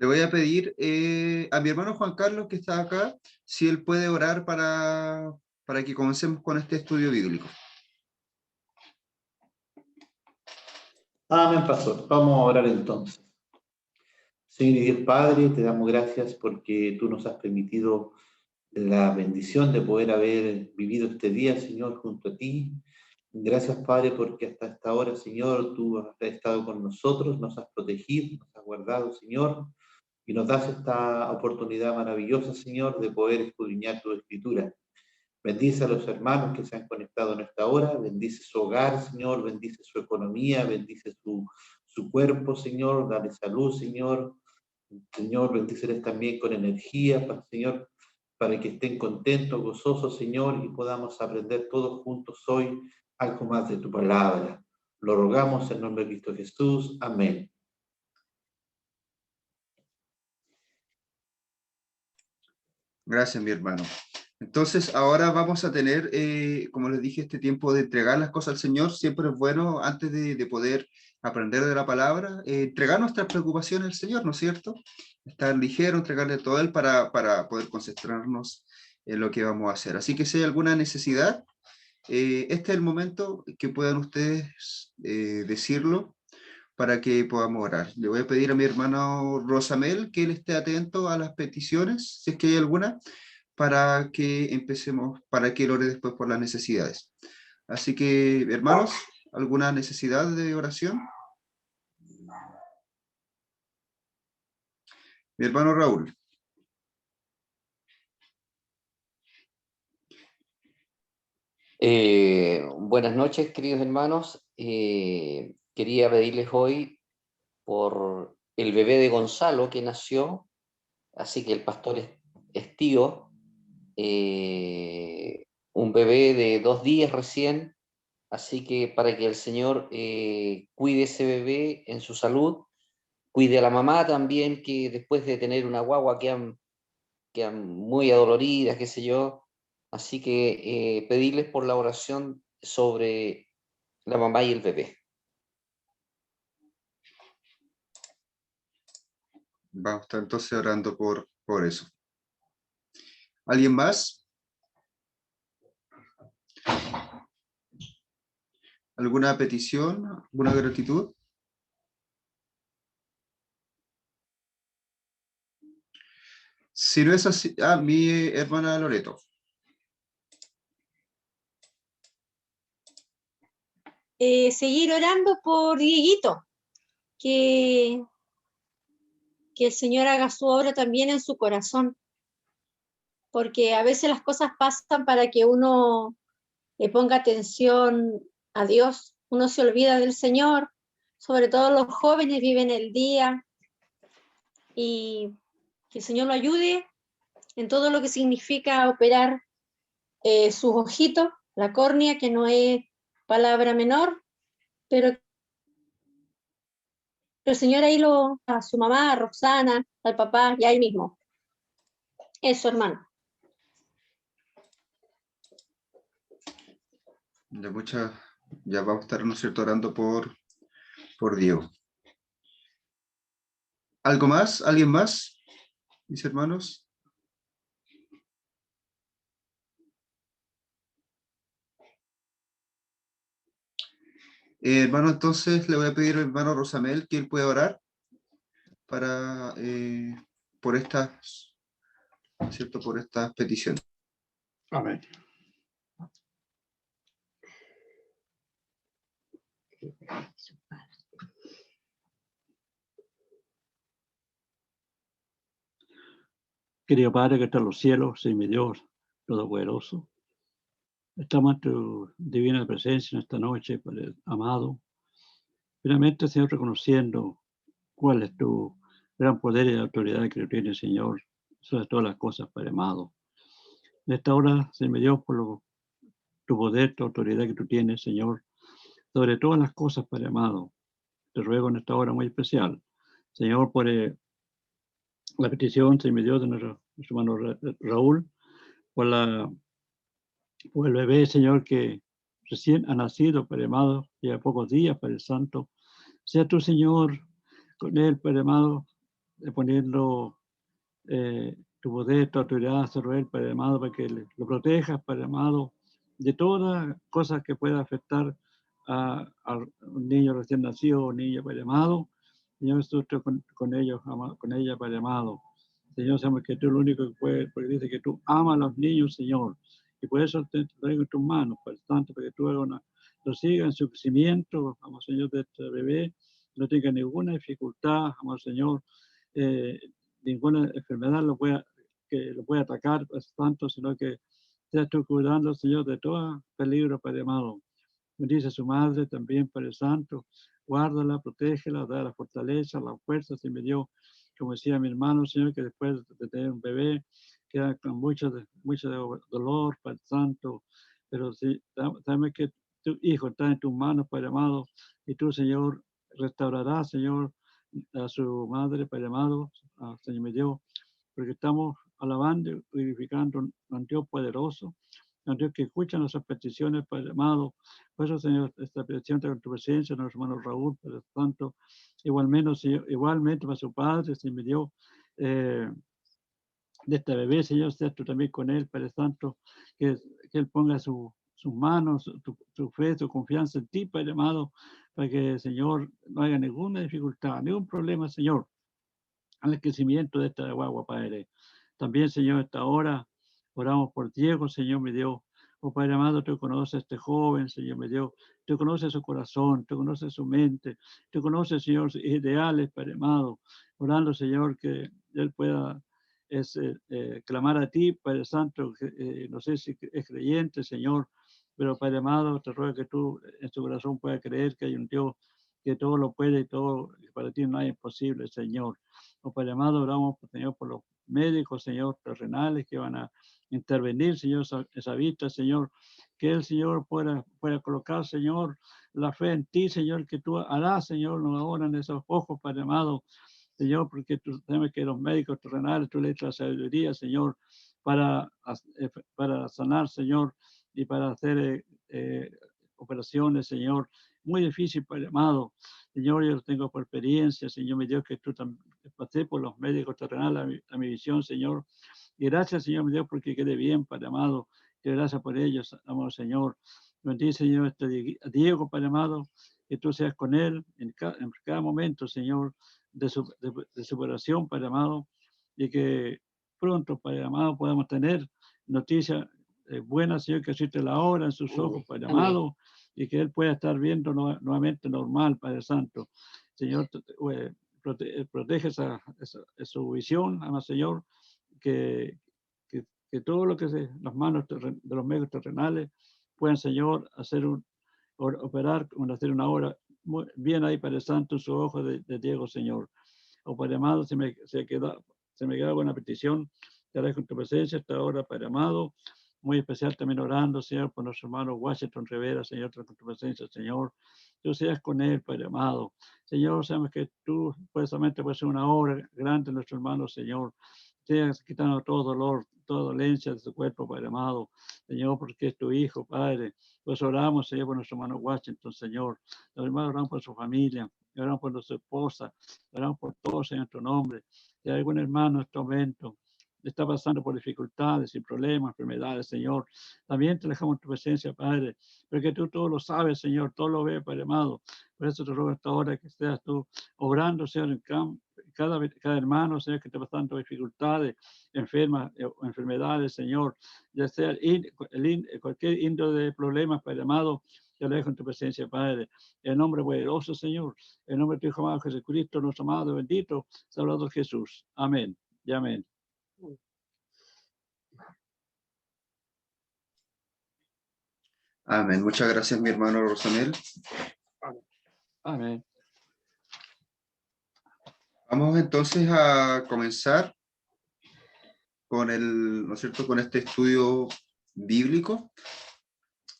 Le voy a pedir a mi hermano Juan Carlos, que está acá, si él puede orar para que comencemos con este estudio bíblico. Amén, pastor. Vamos a orar entonces. Señor y Dios Padre, te damos gracias porque tú nos has permitido la bendición de poder haber vivido este día, Señor, junto a ti. Gracias, Padre, porque hasta esta hora, Señor, tú has estado con nosotros, nos has protegido, nos has guardado, Señor, y nos das esta oportunidad maravillosa, Señor, de poder escudriñar tu escritura. Bendice a los hermanos que se han conectado en esta hora, bendice su hogar, Señor, bendice su economía, bendice su cuerpo, Señor, dale salud, Señor. Señor, bendíceles también con energía, Señor, para que estén contentos, gozosos, Señor, y podamos aprender todos juntos hoy algo más de tu palabra. Lo rogamos en nombre de Cristo Jesús. Amén. Gracias, mi hermano. Entonces, ahora vamos a tener, como les dije, este tiempo de entregar las cosas al Señor. Siempre es bueno, antes de poder aprender de la palabra, entregar nuestras preocupaciones al Señor, ¿no es cierto? Estar ligero, entregarle todo a Él para poder concentrarnos en lo que vamos a hacer. Así que si hay alguna necesidad, este es el momento que puedan ustedes decirlo para que podamos orar. Le voy a pedir a mi hermano Rosamel que él esté atento a las peticiones, si es que hay alguna, para que empecemos, para que él ore después por las necesidades. Así que, hermanos, ¿alguna necesidad de oración? Mi hermano Raúl. Buenas noches, queridos hermanos. Quería pedirles hoy por el bebé de Gonzalo que nació, así que el pastor es tío, un bebé de 2 días recién, así que para que el Señor cuide ese bebé en su salud, cuide a la mamá también, que después de tener una guagua quedan muy adoloridas, qué sé yo, así que pedirles por la oración sobre la mamá y el bebé. Vamos a estar entonces orando por eso. ¿Alguien más? ¿Alguna petición? ¿Alguna gratitud? Si no es así, mi hermana Loreto. Seguir orando por Dieguito, que el Señor haga su obra también en su corazón, porque a veces las cosas pasan para que uno le ponga atención a Dios, uno se olvida del Señor, sobre todo los jóvenes viven el día, y que el Señor lo ayude en todo lo que significa operar sus ojitos, la córnea, que no es palabra menor, pero el Señor ahí a su mamá, a Roxana, al papá, y ahí mismo. Eso, hermano. Ya vamos a estar, ¿no es cierto?, orando por Diego. ¿Algo más? ¿Alguien más? Mis hermanos. Hermano, entonces le voy a pedir al hermano Rosamel que él pueda orar para por estas, ¿cierto?, por estas peticiones. Amén. Querido Padre que está en los cielos, Señor mi Dios Todopoderoso, estamos en tu divina presencia en esta noche, Padre amado. Finalmente, Señor, reconociendo cuál es tu gran poder y autoridad que tú tienes, Señor, sobre todas las cosas, Padre amado. En esta hora, Señor mi Dios, tu poder, tu autoridad que tú tienes, Señor, sobre todas las cosas, Padre amado. Te ruego en esta hora muy especial, Señor, por la petición, Señor mi Dios, de nuestro hermano Raúl, por el bebé, Señor, que recién ha nacido, Padre amado, ya pocos días, Padre Santo. Sea tu Señor, con él, Padre amado, poniendo tu poder, tu autoridad sobre él, Padre amado, para que lo protejas, Padre amado, de todas cosas que puedan afectar a un niño recién nacido, un niño, Padre amado. Señor, nosotros con ellos, con ella, Padre amado. Señor, sabemos que tú eres el único que puede, porque dice que tú amas a los niños, Señor. Y por eso te traigo en tus manos, Padre Santo, para que tú lo sigas en su crecimiento, amado Señor, de este bebé, no tenga ninguna dificultad, amado Señor, ninguna enfermedad que lo pueda atacar, Padre Santo, sino que seas tú cuidando, Señor, de todo peligro, Padre amado. Bendice a su madre también, Padre Santo. Guárdala, protégela, da la fortaleza, la fuerza. Se me dio, como decía mi hermano, Señor, que después de tener un bebé, queda con mucho dolor, Padre Santo. Pero sí, sabemos que tu hijo está en tus manos, Padre amado, y tú, Señor, restaurarás, Señor, a su madre, Padre amado, Señor me dio, porque estamos alabando y glorificando a un Dios poderoso, a un Dios que escucha nuestras peticiones, Padre amado. Por eso, Señor, esta petición de tu presencia, nuestro hermano Raúl, Padre Santo, igualmente, Señor, igualmente para su padre, Señor me dio, de este bebé, Señor, seas tú también con él, Padre Santo, que él ponga sus manos, su fe, su confianza en ti, Padre amado, para que, Señor, no haya ninguna dificultad, ningún problema, Señor, al crecimiento de esta guagua, Padre. También, Señor, a esta hora oramos por Diego, Señor, mi Dios. Oh Padre amado, tú conoces a este joven, Señor, mi Dios. Tú conoces su corazón, tú conoces su mente, tú conoces, Señor, sus ideales, Padre amado. Orando, Señor, que él pueda clamar a ti, Padre Santo. No sé si es creyente, Señor, pero Padre amado, te ruego que tú en su corazón puedas creer que hay un Dios que todo lo puede y todo para ti no hay imposible, Señor. Oh Padre amado, oramos, Señor, por los médicos, Señor, terrenales que van a intervenir, Señor, esa vista, Señor, que el Señor pueda colocar, Señor, la fe en ti, Señor, que tú harás, Señor, nos ahora en esos ojos, Padre amado, Señor, porque tú sabes que los médicos terrenales, tú le echas la sabiduría, Señor, para sanar, Señor, y para hacer operaciones, Señor, muy difícil, Padre amado. Señor, yo lo tengo por experiencia, Señor, mi Dios, que tú también pasé por los médicos terrenales a mi visión, Señor. Y gracias, Señor, mi Dios, porque quede bien, Padre amado. Que gracias por ellos, amado Señor. Bendice, Señor, este Diego, Padre amado, que tú seas con él en cada momento, Señor, de superación, Padre amado, y que pronto, Padre amado, podamos tener noticias buenas, Señor, que existe la hora en sus ojos, Padre amado, y que él pueda estar viendo nuevamente normal, Padre Santo. Señor, protege su visión, ama Señor, que todo lo que las manos de los medios terrenales puedan, Señor, operar, hacer una obra muy bien ahí, Padre Santo, en su ojo de Diego, Señor. Oh, Padre amado, se me queda una petición, te agradezco en tu presencia esta hora, Padre amado, muy especial también orando, Señor, por nuestro hermano Washington Rivera, Señor, con tu presencia, Señor. Tú seas con él, Padre amado. Señor, sabemos que tú solamente puedes hacer una obra grande en nuestro hermano, Señor. Seas quitando todo dolor, toda dolencia de su cuerpo, Padre amado. Señor, porque es tu hijo, Padre. Pues oramos, Señor, por nuestro hermano Washington, Señor. Los hermanos oramos por su familia, oramos por su esposa, oramos por todos en tu nombre. Si hay algún hermano en este momento está pasando por dificultades y problemas, enfermedades, Señor, también te dejamos en tu presencia, Padre, porque tú todo lo sabes, Señor, todo lo ves, Padre amado. Por eso te ruego esta hora que seas tú obrando, Señor, en cada hermano, Señor, que está pasando dificultades, enfermedades, Señor, ya sea cualquier índole de problemas, Padre amado, te lo dejo en tu presencia, Padre. En nombre poderoso, Señor, en nombre de tu Hijo amado Jesucristo, nuestro amado, bendito, Salvador Jesús. Amén y amén. Amén. Muchas gracias, mi hermano Rosanel. Amén. Vamos entonces a comenzar con ¿no es cierto?, con este estudio bíblico.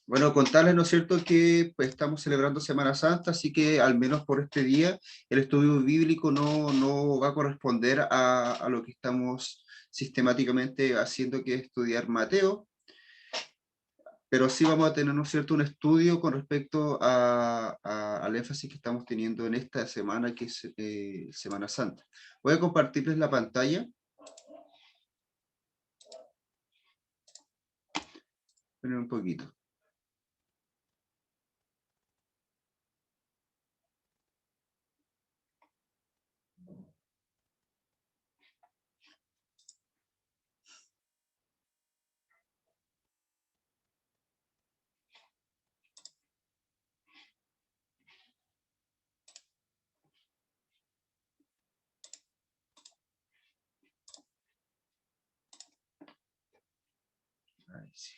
Bueno, contarles, ¿no es cierto?, que pues, estamos celebrando Semana Santa, así que al menos por este día el estudio bíblico no va a corresponder a lo que estamos sistemáticamente haciendo, que es estudiar Mateo. pero sí vamos a tener, ¿no es cierto?, un estudio con respecto al énfasis que estamos teniendo en esta semana, que es Semana Santa. Voy a compartirles la pantalla. Esperen un poquito. Ahí sí.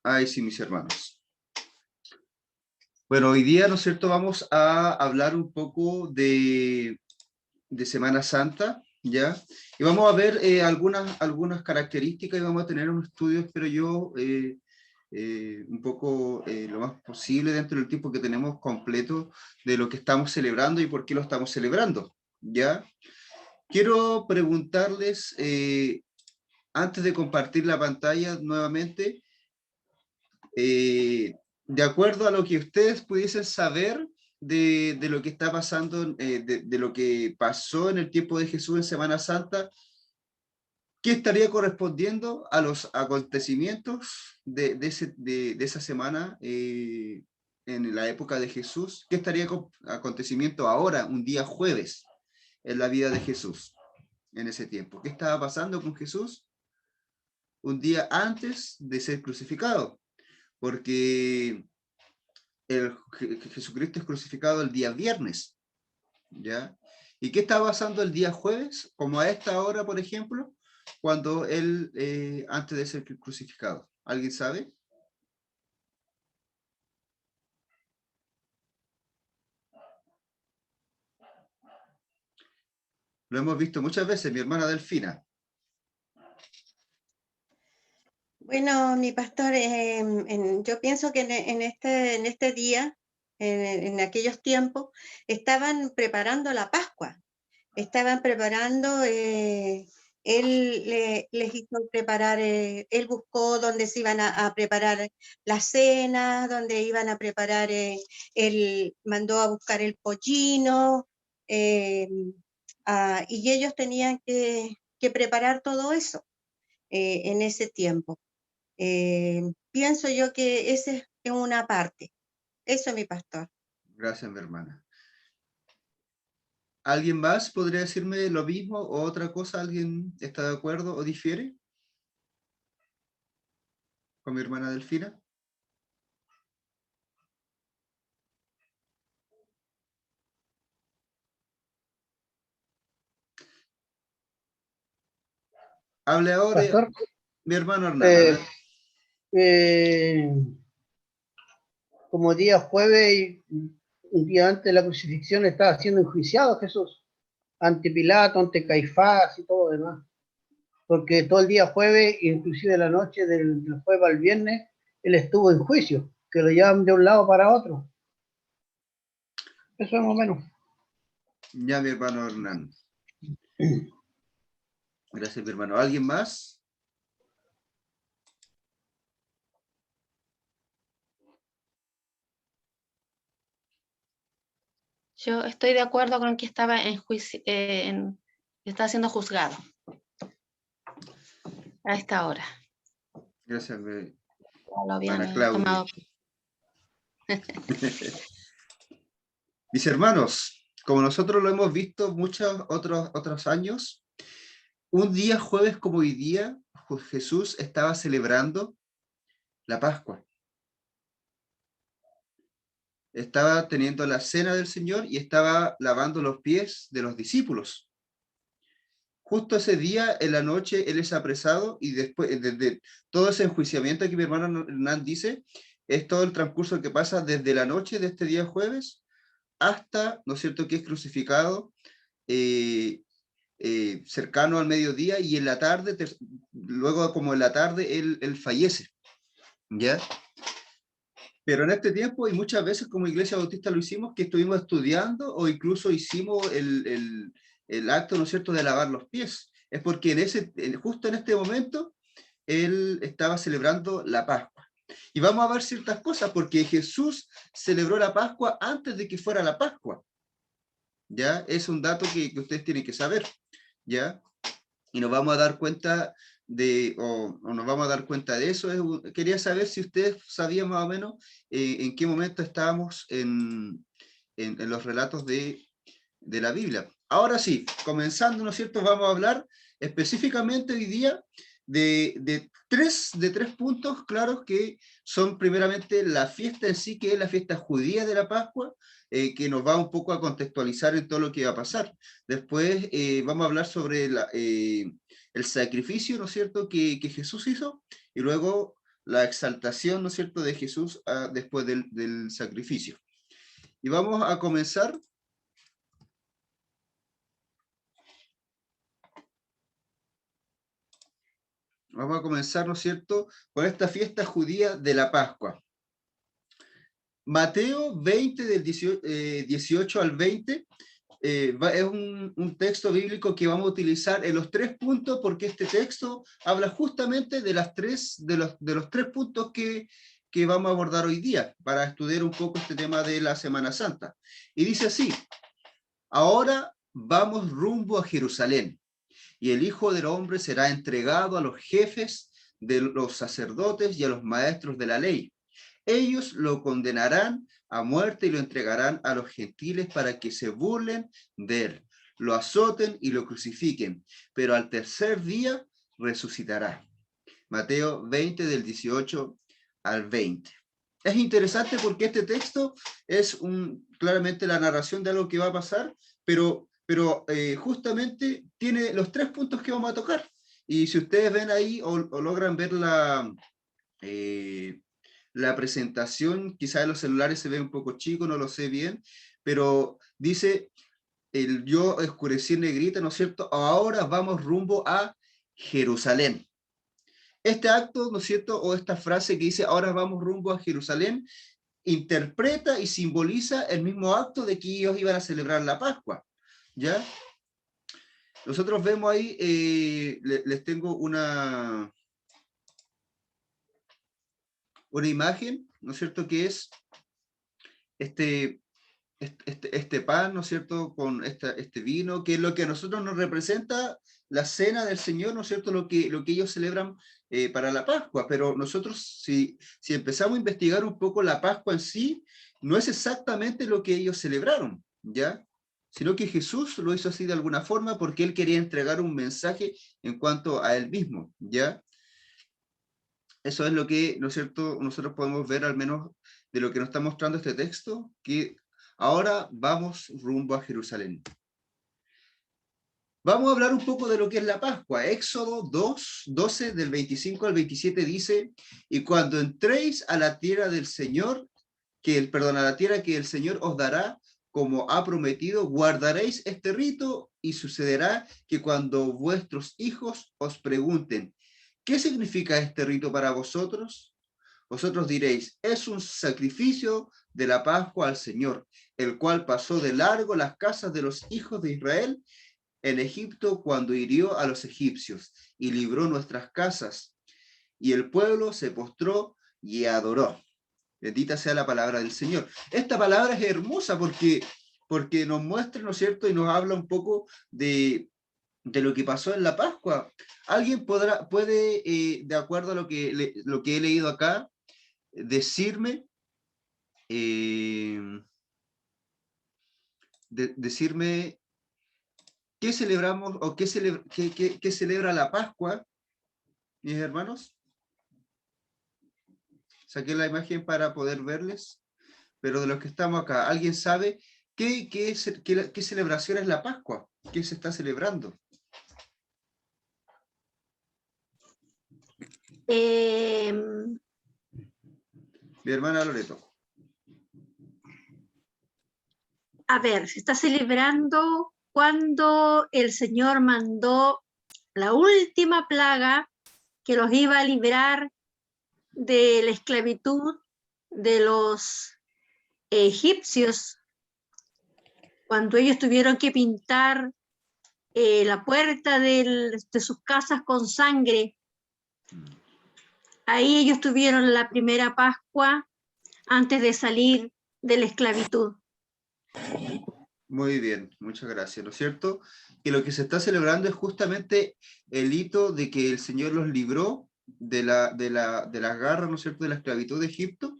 Ahí sí, mis hermanos. Bueno, hoy día, ¿no es cierto?, vamos a hablar un poco de Semana Santa, ¿ya? Y vamos a ver algunas características y vamos a tener un estudio, espero yo, un poco lo más posible dentro del tiempo que tenemos completo de lo que estamos celebrando y por qué lo estamos celebrando, ¿ya? Quiero preguntarles, antes de compartir la pantalla nuevamente, de acuerdo a lo que ustedes pudiesen saber de lo que está pasando, de lo que pasó en el tiempo de Jesús en Semana Santa, ¿qué estaría correspondiendo a los acontecimientos de esa semana en la época de Jesús? ¿Qué estaría acontecimiento ahora, un día jueves, en la vida de Jesús en ese tiempo? ¿Qué estaba pasando con Jesús un día antes de ser crucificado? Porque Jesucristo es crucificado el día viernes, ¿ya? ¿Y qué está pasando el día jueves, como a esta hora, por ejemplo, cuando él, antes de ser crucificado? ¿Alguien sabe? Lo hemos visto muchas veces, mi hermana Delfina. Bueno, mi pastor, yo pienso que en este día, en aquellos tiempos, estaban preparando la Pascua, estaban preparando, les hizo preparar, él buscó dónde se iban a preparar la cena, dónde iban a preparar, él mandó a buscar el pollino, y ellos tenían que preparar todo eso en ese tiempo. Pienso yo que ese es una parte. Eso, mi pastor. Gracias, mi hermana. ¿Alguien más podría decirme lo mismo o otra cosa? ¿Alguien está de acuerdo o difiere con mi hermana Delfina? Hable ahora, Pastor, mi hermano Hernán. como día jueves y un día antes de la crucifixión estaba siendo enjuiciado Jesús, ante Pilato, ante Caifás y todo lo demás. Porque todo el día jueves, inclusive la noche del jueves al viernes, él estuvo en juicio, que lo llevan de un lado para otro. Eso es más o menos. Ya, mi hermano Hernán. Gracias, mi hermano. ¿Alguien más? Yo estoy de acuerdo con que estaba está siendo juzgado a esta hora. Gracias, mi Lo habían hermana Claudia. tomado. Mis hermanos, como nosotros lo hemos visto muchos otros años, un día jueves como hoy día, Jesús estaba celebrando la Pascua. Estaba teniendo la cena del Señor y estaba lavando los pies de los discípulos. Justo ese día, en la noche, él es apresado y después, desde todo ese enjuiciamiento que mi hermano Hernán dice, es todo el transcurso que pasa desde la noche de este día jueves hasta, ¿no es cierto?, que es crucificado cercano al mediodía y en la tarde, luego como en la tarde, él fallece, ¿ya? Pero en este tiempo, y muchas veces como Iglesia Bautista lo hicimos, que estuvimos estudiando o incluso hicimos el acto, ¿no es cierto?, de lavar los pies. Es porque justo en este momento él estaba celebrando la Pascua. Y vamos a ver ciertas cosas, porque Jesús celebró la Pascua antes de que fuera la Pascua. ¿Ya? Es un dato que ustedes tienen que saber. ¿Ya? Y nos vamos a dar cuenta o nos vamos a dar cuenta de eso. Quería saber si ustedes sabían más o menos en qué momento estábamos en los relatos de la Biblia. Ahora sí, comenzando, ¿no es cierto? Vamos a hablar específicamente hoy día de tres puntos claros, que son primeramente la fiesta en sí, que es la fiesta judía de la Pascua, que nos va un poco a contextualizar en todo lo que va a pasar. Después vamos a hablar sobre el sacrificio, ¿no es cierto?, que Jesús hizo, y luego la exaltación, ¿no es cierto?, de Jesús después del sacrificio. Y vamos a comenzar. Vamos a comenzar, ¿no es cierto?, con esta fiesta judía de la Pascua. Mateo 20, del 18 al 20, es un texto bíblico que vamos a utilizar en los 3 puntos, porque este texto habla justamente de los 3 puntos que vamos a abordar hoy día, para estudiar un poco este tema de la Semana Santa. Y dice así: ahora vamos rumbo a Jerusalén, y el Hijo del Hombre será entregado a los jefes de los sacerdotes y a los maestros de la ley. Ellos lo condenarán a muerte y lo entregarán a los gentiles para que se burlen de él, lo azoten y lo crucifiquen, pero al tercer día resucitará. Mateo 20, del 18 al 20. Es interesante porque este texto es claramente la narración de algo que va a pasar, pero justamente tiene los 3 puntos que vamos a tocar. Y si ustedes ven ahí o logran ver la presentación, quizás en los celulares se ve un poco chico, no lo sé bien, pero dice: yo oscurecí en negrita, ¿no es cierto? Ahora vamos rumbo a Jerusalén. Este acto, ¿no es cierto?, o esta frase que dice ahora vamos rumbo a Jerusalén, interpreta y simboliza el mismo acto de que ellos iban a celebrar la Pascua, ¿ya? Nosotros vemos ahí, les tengo una imagen, ¿no es cierto?, que es este pan, ¿no es cierto?, con este vino, que es lo que a nosotros nos representa la cena del Señor, ¿no es cierto?, lo que ellos celebran para la Pascua. Pero nosotros, si empezamos a investigar un poco la Pascua en sí, no es exactamente lo que ellos celebraron, ¿ya? Sino que Jesús lo hizo así de alguna forma porque él quería entregar un mensaje en cuanto a él mismo, ¿ya? Eso es lo que, ¿no es cierto?, nosotros podemos ver, al menos de lo que nos está mostrando este texto, que ahora vamos rumbo a Jerusalén. Vamos a hablar un poco de lo que es la Pascua. Éxodo 2:12, del 25 al 27 dice: y cuando entréis a la tierra del Señor, a la tierra que el Señor os dará, como ha prometido, guardaréis este rito, y sucederá que cuando vuestros hijos os pregunten: ¿qué significa este rito para vosotros?, vosotros diréis: es un sacrificio de la Pascua al Señor, el cual pasó de largo las casas de los hijos de Israel en Egipto cuando hirió a los egipcios y libró nuestras casas. Y el pueblo se postró y adoró. Bendita sea la palabra del Señor. Esta palabra es hermosa porque nos muestra, ¿no es cierto?, y nos habla un poco de lo que pasó en la Pascua. ¿Alguien puede, de acuerdo a lo que he leído acá, decirme qué celebramos o qué celebra la Pascua, mis hermanos? Saqué la imagen para poder verles, pero de los que estamos acá, ¿alguien sabe qué celebración es la Pascua? ¿Qué se está celebrando? Mi hermana Loreto. A ver, se está celebrando cuando el Señor mandó la última plaga que los iba a librar de la esclavitud de los egipcios, cuando ellos tuvieron que pintar la puerta de sus casas con sangre. Ahí ellos tuvieron la primera Pascua antes de salir de la esclavitud. Muy bien, muchas gracias, ¿no es cierto? Que lo que se está celebrando es justamente el hito de que el Señor los libró de las garras, ¿no es cierto?, de la esclavitud de Egipto,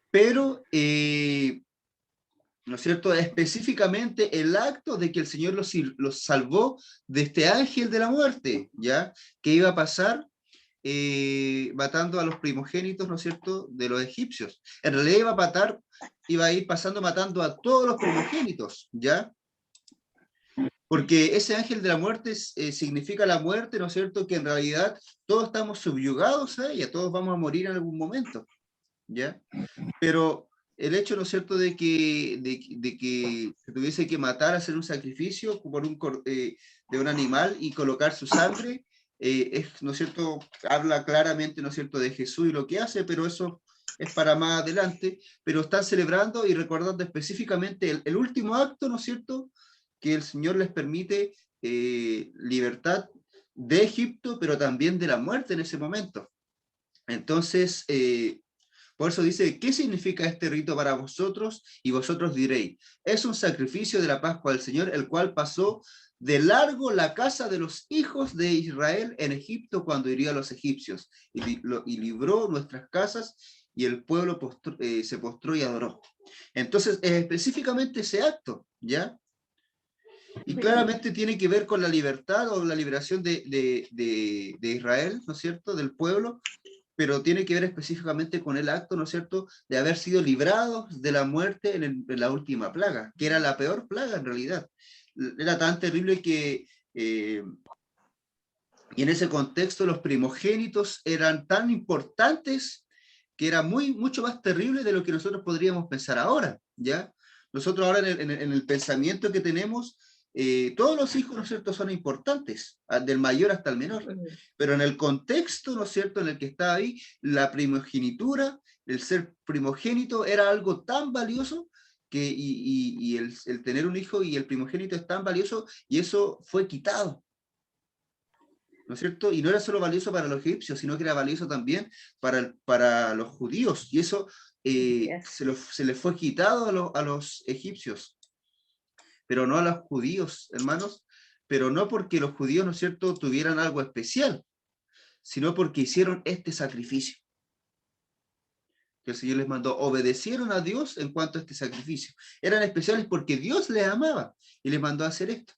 pero, ¿no es cierto?, específicamente el acto de que el Señor los salvó de este ángel de la muerte, ¿ya?, que iba a pasar matando a los primogénitos, ¿no es cierto?, de los egipcios. En realidad iba a ir pasando matando a todos los primogénitos, ¿ya? Porque ese ángel de la muerte significa la muerte, ¿no es cierto?, que en realidad todos estamos subyugados a ella, todos vamos a morir en algún momento, ¿ya? Pero el hecho, ¿no es cierto?, de que se tuviese que matar, hacer un sacrificio de un animal y colocar su sangre, ¿no es cierto?, habla claramente, ¿no es cierto?, de Jesús y lo que hace, pero eso es para más adelante, pero están celebrando y recordando específicamente el último acto, ¿no es cierto?, que el Señor les permite libertad de Egipto, pero también de la muerte en ese momento. Entonces, por eso dice, ¿qué significa este rito para vosotros? Y vosotros diréis, es un sacrificio de la Pascua del Señor, el cual pasó de largo la casa de los hijos de Israel en Egipto cuando hirió a los egipcios, y libró nuestras casas, y el pueblo se postró y adoró. Entonces, específicamente ese acto, ¿ya? Y claramente tiene que ver con la libertad o la liberación de Israel, ¿no es cierto?, del pueblo, pero tiene que ver específicamente con el acto, ¿no es cierto?, de haber sido librados de la muerte en la última plaga, que era la peor plaga en realidad. Era tan terrible que, y en ese contexto los primogénitos eran tan importantes que era mucho más terrible de lo que nosotros podríamos pensar ahora, ¿ya? Nosotros ahora en el pensamiento que tenemos, todos los hijos, ¿no es cierto?, son importantes, del mayor hasta el menor, pero en el contexto, ¿no es cierto?, en el que está ahí, la primogenitura, el ser primogénito era algo tan valioso que, y el tener un hijo y el primogénito es tan valioso, y eso fue quitado, ¿no es cierto? Y no era solo valioso para los egipcios, sino que era valioso también para los judíos, y eso se les fue quitado a los egipcios, pero no a los judíos, hermanos, pero no porque los judíos, ¿no es cierto?, tuvieran algo especial, sino porque hicieron este sacrificio que el Señor les mandó, obedecieron a Dios en cuanto a este sacrificio. Eran especiales porque Dios les amaba y les mandó a hacer esto,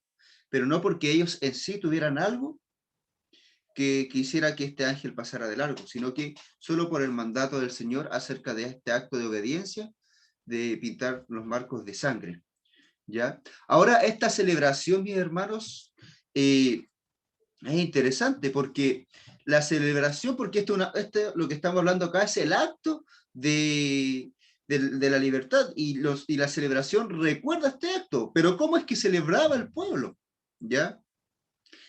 pero no porque ellos en sí tuvieran algo que quisiera que este ángel pasara de largo, sino que solo por el mandato del Señor acerca de este acto de obediencia, de pintar los marcos de sangre. ¿Ya? Ahora, esta celebración, mis hermanos, es interesante porque la celebración, porque lo que estamos hablando acá es el acto de la libertad, y la celebración recuerda este acto, pero ¿cómo es que celebraba el pueblo? ¿Ya?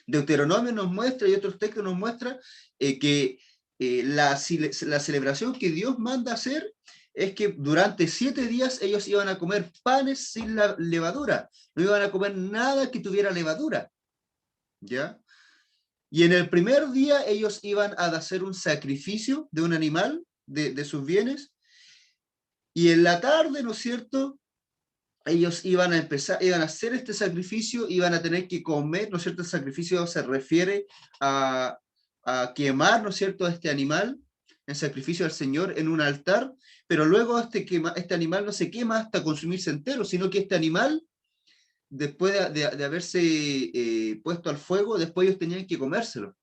Deuteronomio nos muestra y otros textos nos muestran que la celebración que Dios manda hacer es que durante 7 días ellos iban a comer panes sin la levadura, no iban a comer nada que tuviera levadura, ¿ya? Y en el primer día ellos iban a hacer un sacrificio de un animal, de sus bienes, y en la tarde, ¿no es cierto?, ellos iban a hacer este sacrificio, iban a tener que comer, ¿no es cierto? El sacrificio se refiere a quemar, ¿no es cierto?, este animal, en sacrificio al Señor en un altar, pero luego este animal no se quema hasta consumirse entero, sino que este animal, después de haberse puesto al fuego, después ellos tenían que comérselo.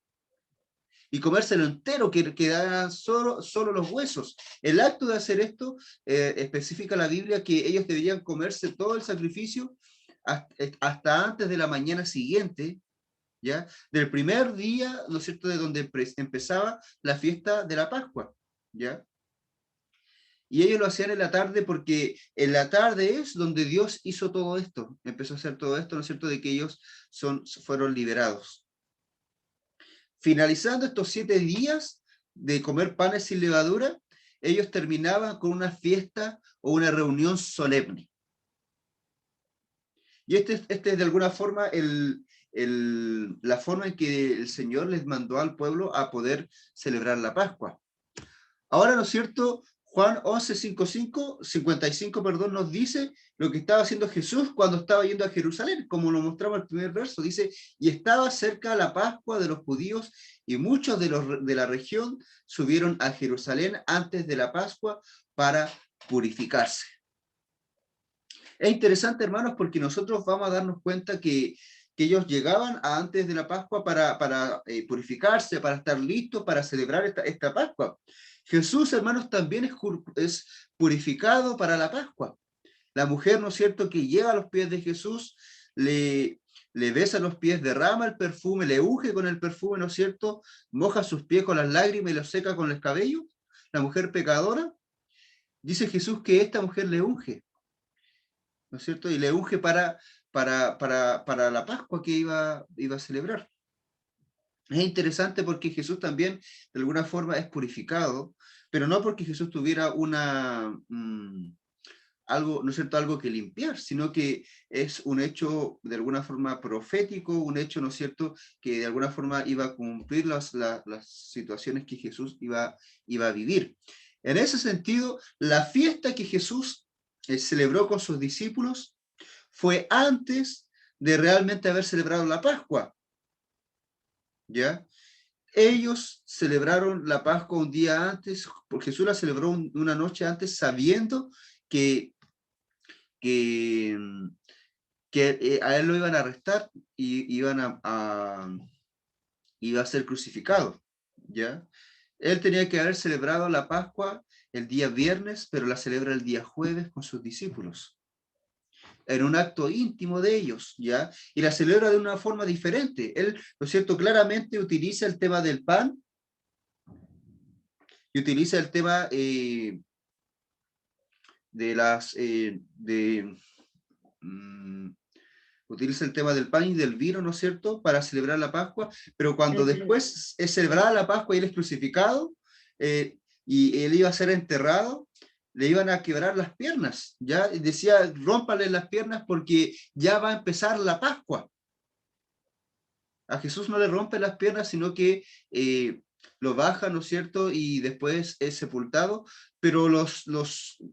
Y comérselo entero, que quedaran solo los huesos. El acto de hacer esto especifica la Biblia que ellos deberían comerse todo el sacrificio hasta antes de la mañana siguiente, ¿ya? Del primer día, ¿no es cierto?, de donde empezaba la fiesta de la Pascua, ¿ya? Y ellos lo hacían en la tarde porque en la tarde es donde Dios hizo todo esto, empezó a hacer todo esto, ¿no es cierto?, de que ellos fueron liberados. Finalizando estos 7 días de comer panes sin levadura, ellos terminaban con una fiesta o una reunión solemne. Y este es de alguna forma la forma en que el Señor les mandó al pueblo a poder celebrar la Pascua. Ahora, ¿no es cierto? Juan 11:55, perdón, nos dice lo que estaba haciendo Jesús cuando estaba yendo a Jerusalén, como lo mostramos en el primer verso. Dice, y estaba cerca la Pascua de los judíos, y muchos de la región subieron a Jerusalén antes de la Pascua para purificarse. Es interesante, hermanos, porque nosotros vamos a darnos cuenta que ellos llegaban antes de la Pascua para purificarse, para estar listos para celebrar esta Pascua. Jesús, hermanos, también es purificado para la Pascua. La mujer, ¿no es cierto?, que llega a los pies de Jesús, le besa los pies, derrama el perfume, le unge con el perfume, ¿no es cierto?, moja sus pies con las lágrimas y los seca con el cabello. La mujer pecadora, dice Jesús que esta mujer le unge, ¿no es cierto?, y le unge para la Pascua que iba a celebrar. Es interesante porque Jesús también, de alguna forma, es purificado, pero no porque Jesús tuviera algo, ¿no es cierto?, algo que limpiar, sino que es un hecho de alguna forma profético, un hecho, ¿no es cierto?, que de alguna forma iba a cumplir las situaciones que Jesús iba a vivir. En ese sentido, la fiesta que Jesús celebró con sus discípulos fue antes de realmente haber celebrado la Pascua. ¿Ya? Ellos celebraron la Pascua un día antes, porque Jesús la celebró una noche antes, sabiendo que a él lo iban a arrestar y iba a ser crucificado. ¿Ya? Él tenía que haber celebrado la Pascua el día viernes, pero la celebra el día jueves con sus discípulos, en un acto íntimo de ellos, ¿ya? Y la celebra de una forma diferente. Él, ¿no es cierto?, claramente utiliza el tema del pan y utiliza el tema utiliza el tema del pan y del vino, ¿no es cierto?, para celebrar la Pascua, pero cuando después es celebrada la Pascua y él es crucificado y él iba a ser enterrado, le iban a quebrar las piernas, ya decía, rómpale las piernas porque ya va a empezar la Pascua. A Jesús no le rompen las piernas, sino que lo bajan, ¿no es cierto?, y después es sepultado, pero los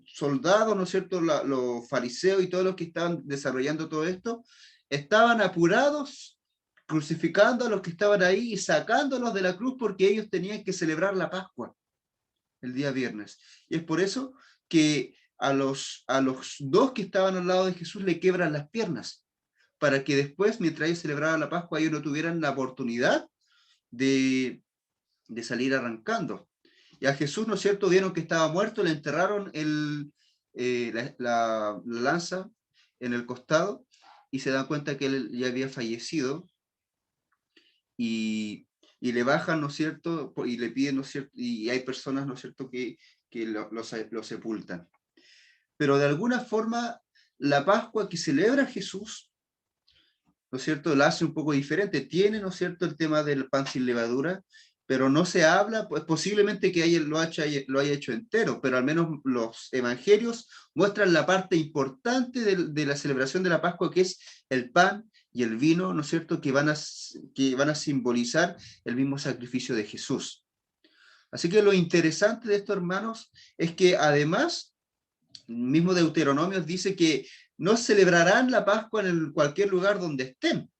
soldados, ¿no es cierto?, los fariseos y todos los que estaban desarrollando todo esto, estaban apurados, crucificando a los que estaban ahí y sacándolos de la cruz porque ellos tenían que celebrar la Pascua el día viernes. Y es por eso que a los dos que estaban al lado de Jesús le quiebran las piernas, para que después, mientras ellos celebraban la Pascua, ellos no tuvieran la oportunidad de salir arrancando. Y a Jesús, ¿no es cierto?, vieron que estaba muerto, le enterraron la lanza en el costado y se dan cuenta que él ya había fallecido y le bajan, ¿no es cierto?, y le piden, ¿no es cierto?, y hay personas, ¿no es cierto?, que lo sepultan. Pero de alguna forma, la Pascua que celebra Jesús, ¿no es cierto?, la hace un poco diferente. Tiene, ¿no es cierto?, el tema del pan sin levadura, pero no se habla, pues posiblemente que lo haya hecho entero, pero al menos los evangelios muestran la parte importante de la celebración de la Pascua, que es el pan y el vino, ¿no es cierto?, que van a simbolizar el mismo sacrificio de Jesús. Así que lo interesante de esto, hermanos, es que además, mismo Deuteronomio dice que no celebrarán la Pascua en cualquier lugar donde estén,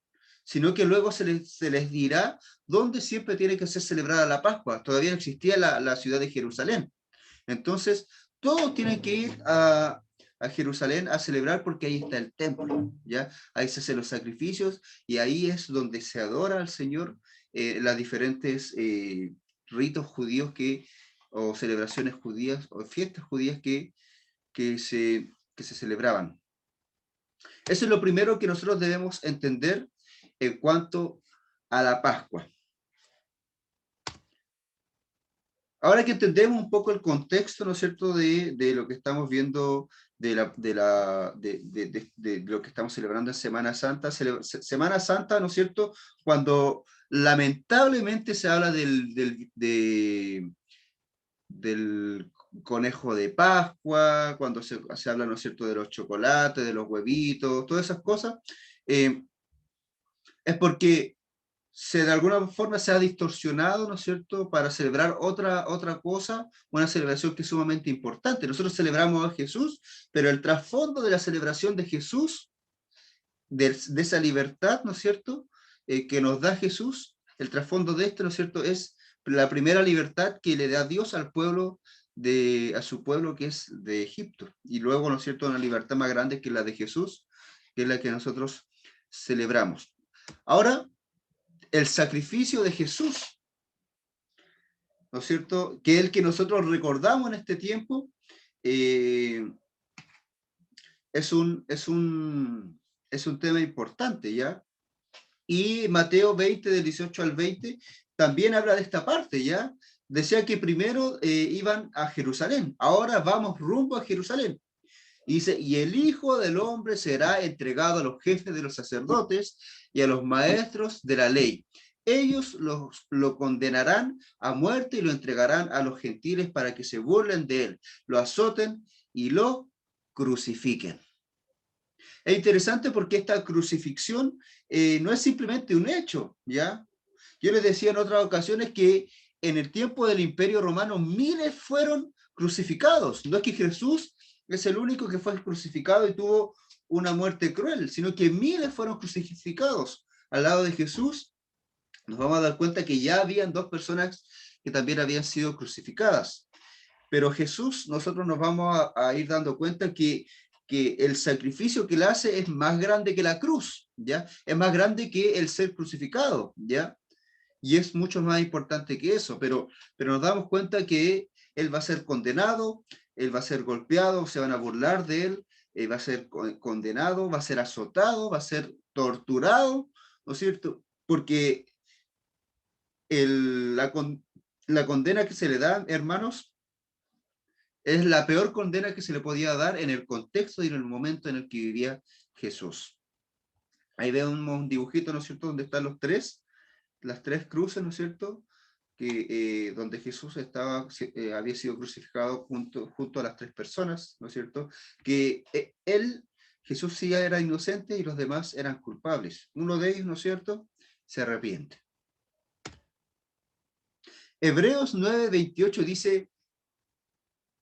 sino que luego se les dirá dónde siempre tiene que ser celebrada la Pascua. Todavía no existía la ciudad de Jerusalén. Entonces, todos tienen que ir a Jerusalén a celebrar porque ahí está el templo, ¿ya? Ahí se hacen los sacrificios y ahí es donde se adora al Señor, las diferentes ritos judíos o celebraciones judías o fiestas judías que se celebraban. Eso es lo primero que nosotros debemos entender en cuanto a la Pascua. Ahora que entendemos un poco el contexto, ¿no es cierto?, de lo que estamos viendo, de lo que estamos celebrando en Semana Santa. Semana Santa, ¿no es cierto?, cuando lamentablemente se habla del conejo de Pascua, cuando se habla, ¿no es cierto?, de los chocolates, de los huevitos, todas esas cosas, es porque de alguna forma se ha distorsionado, ¿no es cierto?, para celebrar otra cosa, una celebración que es sumamente importante. Nosotros celebramos a Jesús, pero el trasfondo de la celebración de Jesús, de esa libertad, ¿no es cierto?, que nos da Jesús, el trasfondo de esto, ¿no es cierto?, es la primera libertad que le da Dios al pueblo, a su pueblo que es de Egipto. Y luego, ¿no es cierto?, una libertad más grande que la de Jesús, que es la que nosotros celebramos. Ahora, el sacrificio de Jesús, ¿no es cierto?, que es el que nosotros recordamos en este tiempo, es un tema importante, ¿ya? Y Mateo 20, del 18 al 20, también habla de esta parte, ¿ya? Decía que primero iban a Jerusalén, ahora vamos rumbo a Jerusalén. Y dice, y el Hijo del Hombre será entregado a los jefes de los sacerdotes y a los maestros de la ley. Ellos lo condenarán a muerte y lo entregarán a los gentiles para que se burlen de él, lo azoten y lo crucifiquen. Es interesante porque esta crucifixión no es simplemente un hecho, ¿ya? Yo les decía en otras ocasiones que en el tiempo del Imperio Romano miles fueron crucificados. No es que Jesús es el único que fue crucificado y tuvo una muerte cruel, sino que miles fueron crucificados. Al lado de Jesús nos vamos a dar cuenta que ya habían dos personas que también habían sido crucificadas. Pero Jesús, nosotros nos vamos a ir dando cuenta que el sacrificio que él hace es más grande que la cruz, ¿ya? Es más grande que el ser crucificado, ¿ya? Y es mucho más importante que eso, pero nos damos cuenta que él va a ser condenado, él va a ser golpeado, se van a burlar de él, va a ser condenado, va a ser azotado, va a ser torturado, ¿no es cierto? Porque la condena que se le da, hermanos, es la peor condena que se le podía dar en el contexto y en el momento en el que vivía Jesús. Ahí vemos un dibujito, ¿no es cierto?, donde están las tres cruces, ¿no es cierto?, que, donde Jesús había sido crucificado junto a las tres personas, ¿no es cierto?, que Jesús sí era inocente y los demás eran culpables. Uno de ellos, ¿no es cierto?, se arrepiente. Hebreos 9:28 dice,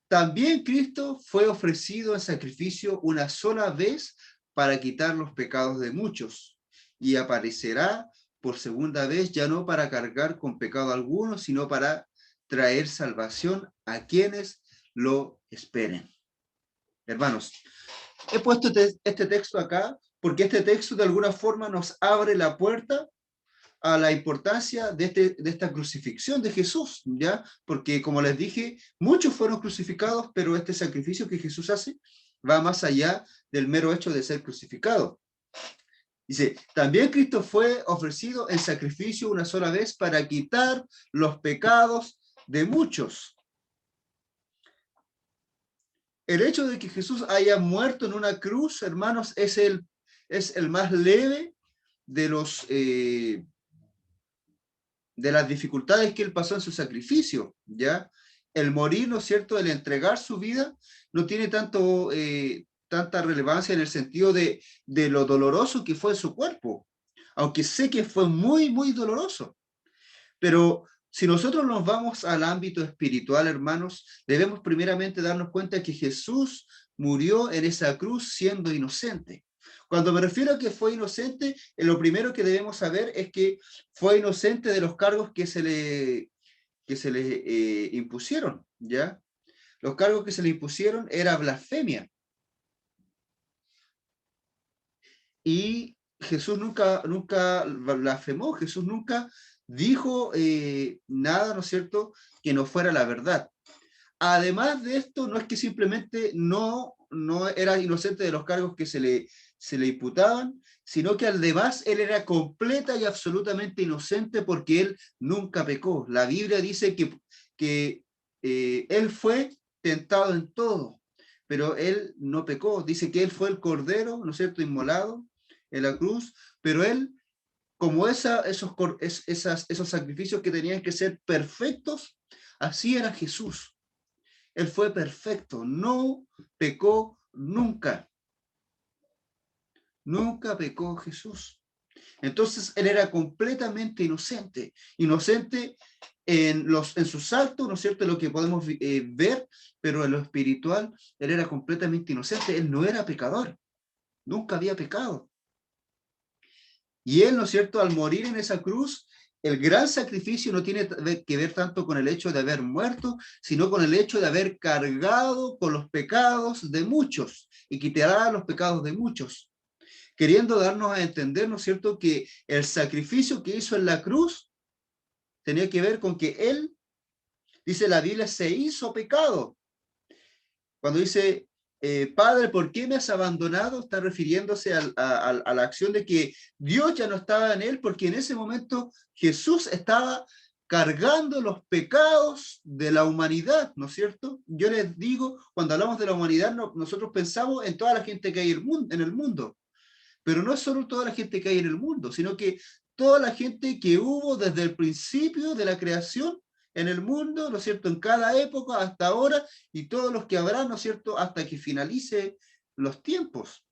también Cristo fue ofrecido en sacrificio una sola vez para quitar los pecados de muchos, y aparecerá por segunda vez, ya no para cargar con pecado alguno, sino para traer salvación a quienes lo esperen. Hermanos, he puesto este texto acá porque este texto de alguna forma nos abre la puerta a la importancia de esta crucifixión de Jesús, ¿ya? Porque, como les dije, muchos fueron crucificados, pero este sacrificio que Jesús hace va más allá del mero hecho de ser crucificado. Dice, también Cristo fue ofrecido en sacrificio una sola vez para quitar los pecados de muchos. El hecho de que Jesús haya muerto en una cruz, hermanos, es el más leve de las dificultades que él pasó en su sacrificio, ¿ya? El morir, ¿no es cierto?, el entregar su vida, no tiene tanta relevancia en el sentido de lo doloroso que fue su cuerpo, aunque sé que fue muy, muy doloroso. Pero si nosotros nos vamos al ámbito espiritual, hermanos, debemos primeramente darnos cuenta que Jesús murió en esa cruz siendo inocente. Cuando me refiero a que fue inocente, lo primero que debemos saber es que fue inocente de los cargos que se le impusieron, ¿ya? Los cargos que se le impusieron era blasfemia. Y Jesús nunca blasfemó, Jesús nunca dijo nada, ¿no es cierto?, que no fuera la verdad. Además de esto, no es que simplemente no era inocente de los cargos que se le imputaban, sino que además él era completa y absolutamente inocente porque él nunca pecó. La Biblia dice que él fue tentado en todo, pero él no pecó. Dice que él fue el cordero, ¿no es cierto?, inmolado en la cruz, pero él, como esos sacrificios que tenían que ser perfectos, así era Jesús. Él fue perfecto, no pecó nunca. Nunca pecó Jesús. Entonces él era completamente inocente. Inocente en sus actos, ¿no es cierto?, lo que podemos ver, pero en lo espiritual él era completamente inocente. Él no era pecador. Nunca había pecado. Y él, ¿no es cierto?, al morir en esa cruz, el gran sacrificio no tiene que ver tanto con el hecho de haber muerto, sino con el hecho de haber cargado con los pecados de muchos y quitará los pecados de muchos, queriendo darnos a entender, ¿no es cierto?, que el sacrificio que hizo en la cruz tenía que ver con que él, dice la Biblia, se hizo pecado. Cuando dice, Padre, ¿por qué me has abandonado?, está refiriéndose a la acción de que Dios ya no estaba en él, porque en ese momento Jesús estaba cargando los pecados de la humanidad, ¿no es cierto? Yo les digo, cuando hablamos de la humanidad, nosotros pensamos en toda la gente que hay en el mundo, pero no es solo toda la gente que hay en el mundo, sino que toda la gente que hubo desde el principio de la creación en el mundo, ¿no es cierto?, en cada época hasta ahora, y todos los que habrá, ¿no es cierto?, hasta que finalice los tiempos.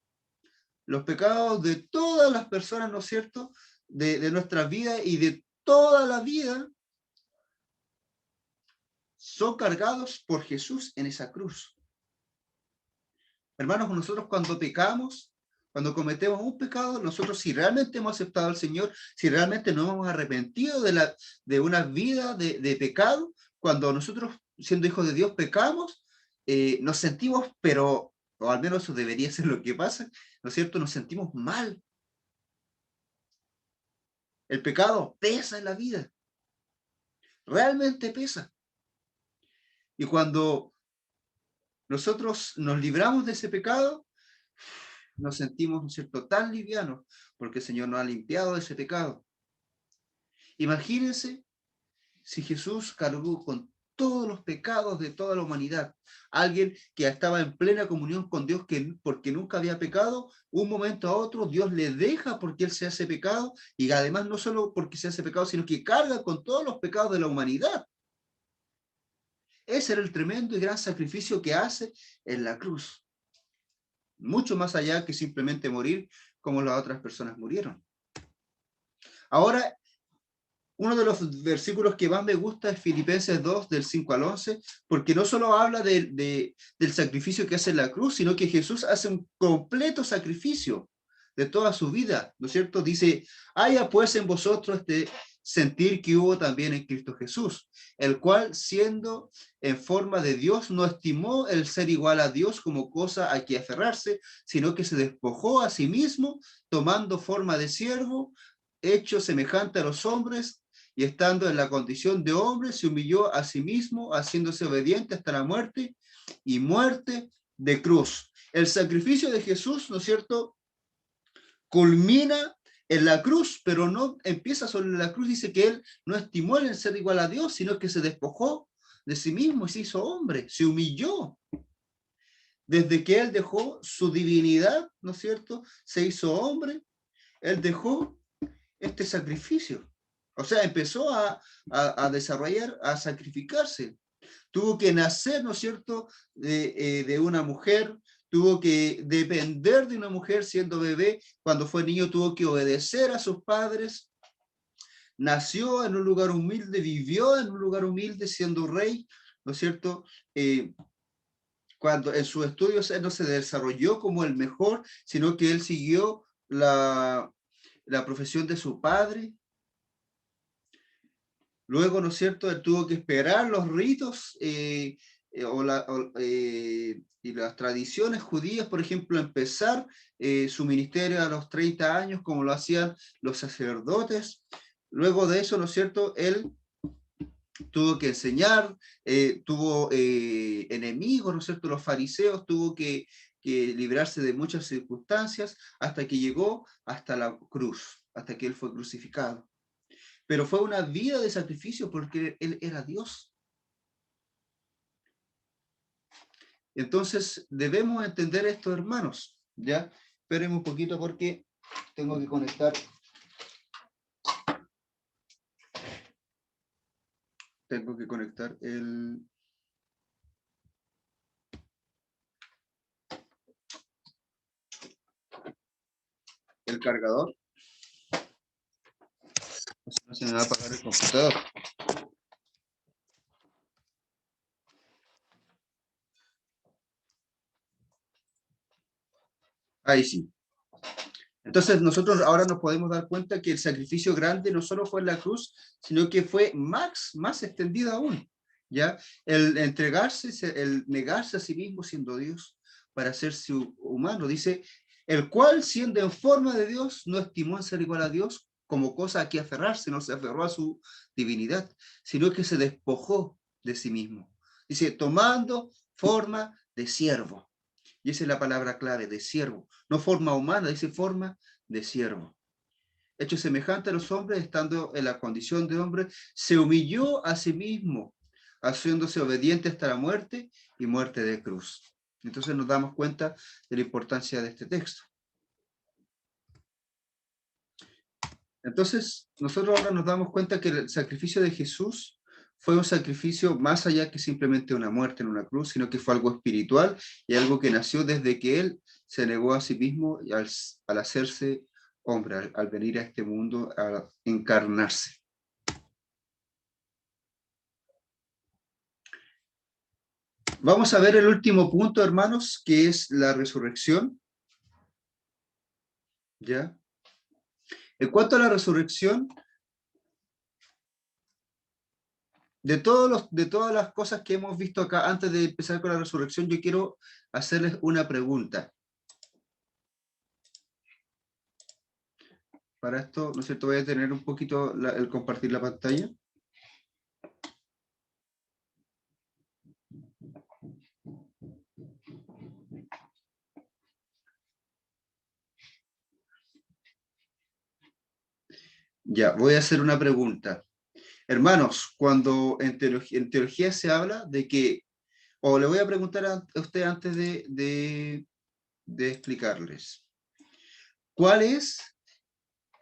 Los pecados de todas las personas, ¿no es cierto?, de nuestra vida y de toda la vida, son cargados por Jesús en esa cruz. Hermanos, nosotros cuando pecamos, cuando cometemos un pecado, nosotros si realmente hemos aceptado al Señor, si realmente nos hemos arrepentido de una vida de pecado, cuando nosotros, siendo hijos de Dios, pecamos, nos sentimos, pero, o al menos eso debería ser lo que pasa, ¿no es cierto?, nos sentimos mal. El pecado pesa en la vida, realmente pesa. Y cuando nosotros nos libramos de ese pecado, nos sentimos, ¿no es cierto?, tan livianos, porque el Señor nos ha limpiado de ese pecado. Imagínense si Jesús cargó con todos los pecados de toda la humanidad. Alguien que estaba en plena comunión con Dios, que porque nunca había pecado, un momento a otro Dios le deja porque él se hace pecado, y además no solo porque se hace pecado, sino que carga con todos los pecados de la humanidad. Ese era el tremendo y gran sacrificio que hace en la cruz. Mucho más allá que simplemente morir como las otras personas murieron. Ahora, uno de los versículos que más me gusta es Filipenses 2, del 5 al 11, porque no solo habla del sacrificio que hace en la cruz, sino que Jesús hace un completo sacrificio de toda su vida, ¿no es cierto? Dice, haya pues en vosotros este sentir que hubo también en Cristo Jesús, el cual, siendo en forma de Dios, no estimó el ser igual a Dios como cosa a que aferrarse, sino que se despojó a sí mismo, tomando forma de siervo, hecho semejante a los hombres, y estando en la condición de hombre, se humilló a sí mismo, haciéndose obediente hasta la muerte, y muerte de cruz. El sacrificio de Jesús, ¿no es cierto?, culmina en la cruz, pero no empieza sobre la cruz. Dice que él no estimó el ser igual a Dios, sino que se despojó de sí mismo y se hizo hombre, se humilló. Desde que él dejó su divinidad, ¿no es cierto?, se hizo hombre, él dejó este sacrificio. O sea, empezó a desarrollar, a sacrificarse. Tuvo que nacer, ¿no es cierto?, de una mujer, tuvo que depender de una mujer siendo bebé. Cuando fue niño tuvo que obedecer a sus padres. Nació en un lugar humilde, vivió en un lugar humilde siendo rey, ¿no es cierto? Cuando en sus estudios él no se desarrolló como el mejor, sino que él siguió la profesión de su padre. Luego, ¿no es cierto?, él tuvo que esperar los ritos y las tradiciones judías, por ejemplo, empezar su ministerio a los 30 años, como lo hacían los sacerdotes. Luego de eso, ¿no es cierto?, él tuvo que enseñar, tuvo enemigos, ¿no es cierto?, los fariseos, tuvo que librarse de muchas circunstancias, hasta que llegó hasta la cruz, hasta que él fue crucificado. Pero fue una vida de sacrificio porque él era Dios. Entonces, debemos entender esto, hermanos. ¿Ya? Esperen un poquito porque tengo que conectar. Tengo que conectar el... el cargador. No se me va a apagar el computador. Ahí sí. Entonces nosotros ahora nos podemos dar cuenta que el sacrificio grande no solo fue en la cruz, sino que fue más extendido aún. ¿Ya? El entregarse, el negarse a sí mismo siendo Dios para hacerse humano. Dice, el cual siendo en forma de Dios no estimó en ser igual a Dios como cosa a que aferrarse, no se aferró a su divinidad, sino que se despojó de sí mismo. Dice, tomando forma de siervo. Y esa es la palabra clave, de siervo. No forma humana, dice forma de siervo. Hecho semejante a los hombres, estando en la condición de hombre, se humilló a sí mismo, haciéndose obediente hasta la muerte y muerte de cruz. Entonces nos damos cuenta de la importancia de este texto. Entonces, nosotros ahora nos damos cuenta que el sacrificio de Jesús fue un sacrificio más allá que simplemente una muerte en una cruz, sino que fue algo espiritual y algo que nació desde que Él se negó a sí mismo y al hacerse hombre, al venir a este mundo a encarnarse. Vamos a ver el último punto, hermanos, que es la resurrección. ¿Ya? En cuanto a la resurrección, de todas las cosas que hemos visto acá, antes de empezar con la resurrección, yo quiero hacerles una pregunta. Para esto, ¿no es cierto? Voy a tener un poquito el compartir la pantalla. Ya, voy a hacer una pregunta. Hermanos, cuando en teología se habla de que, o le voy a preguntar a usted antes de explicarles, ¿cuál es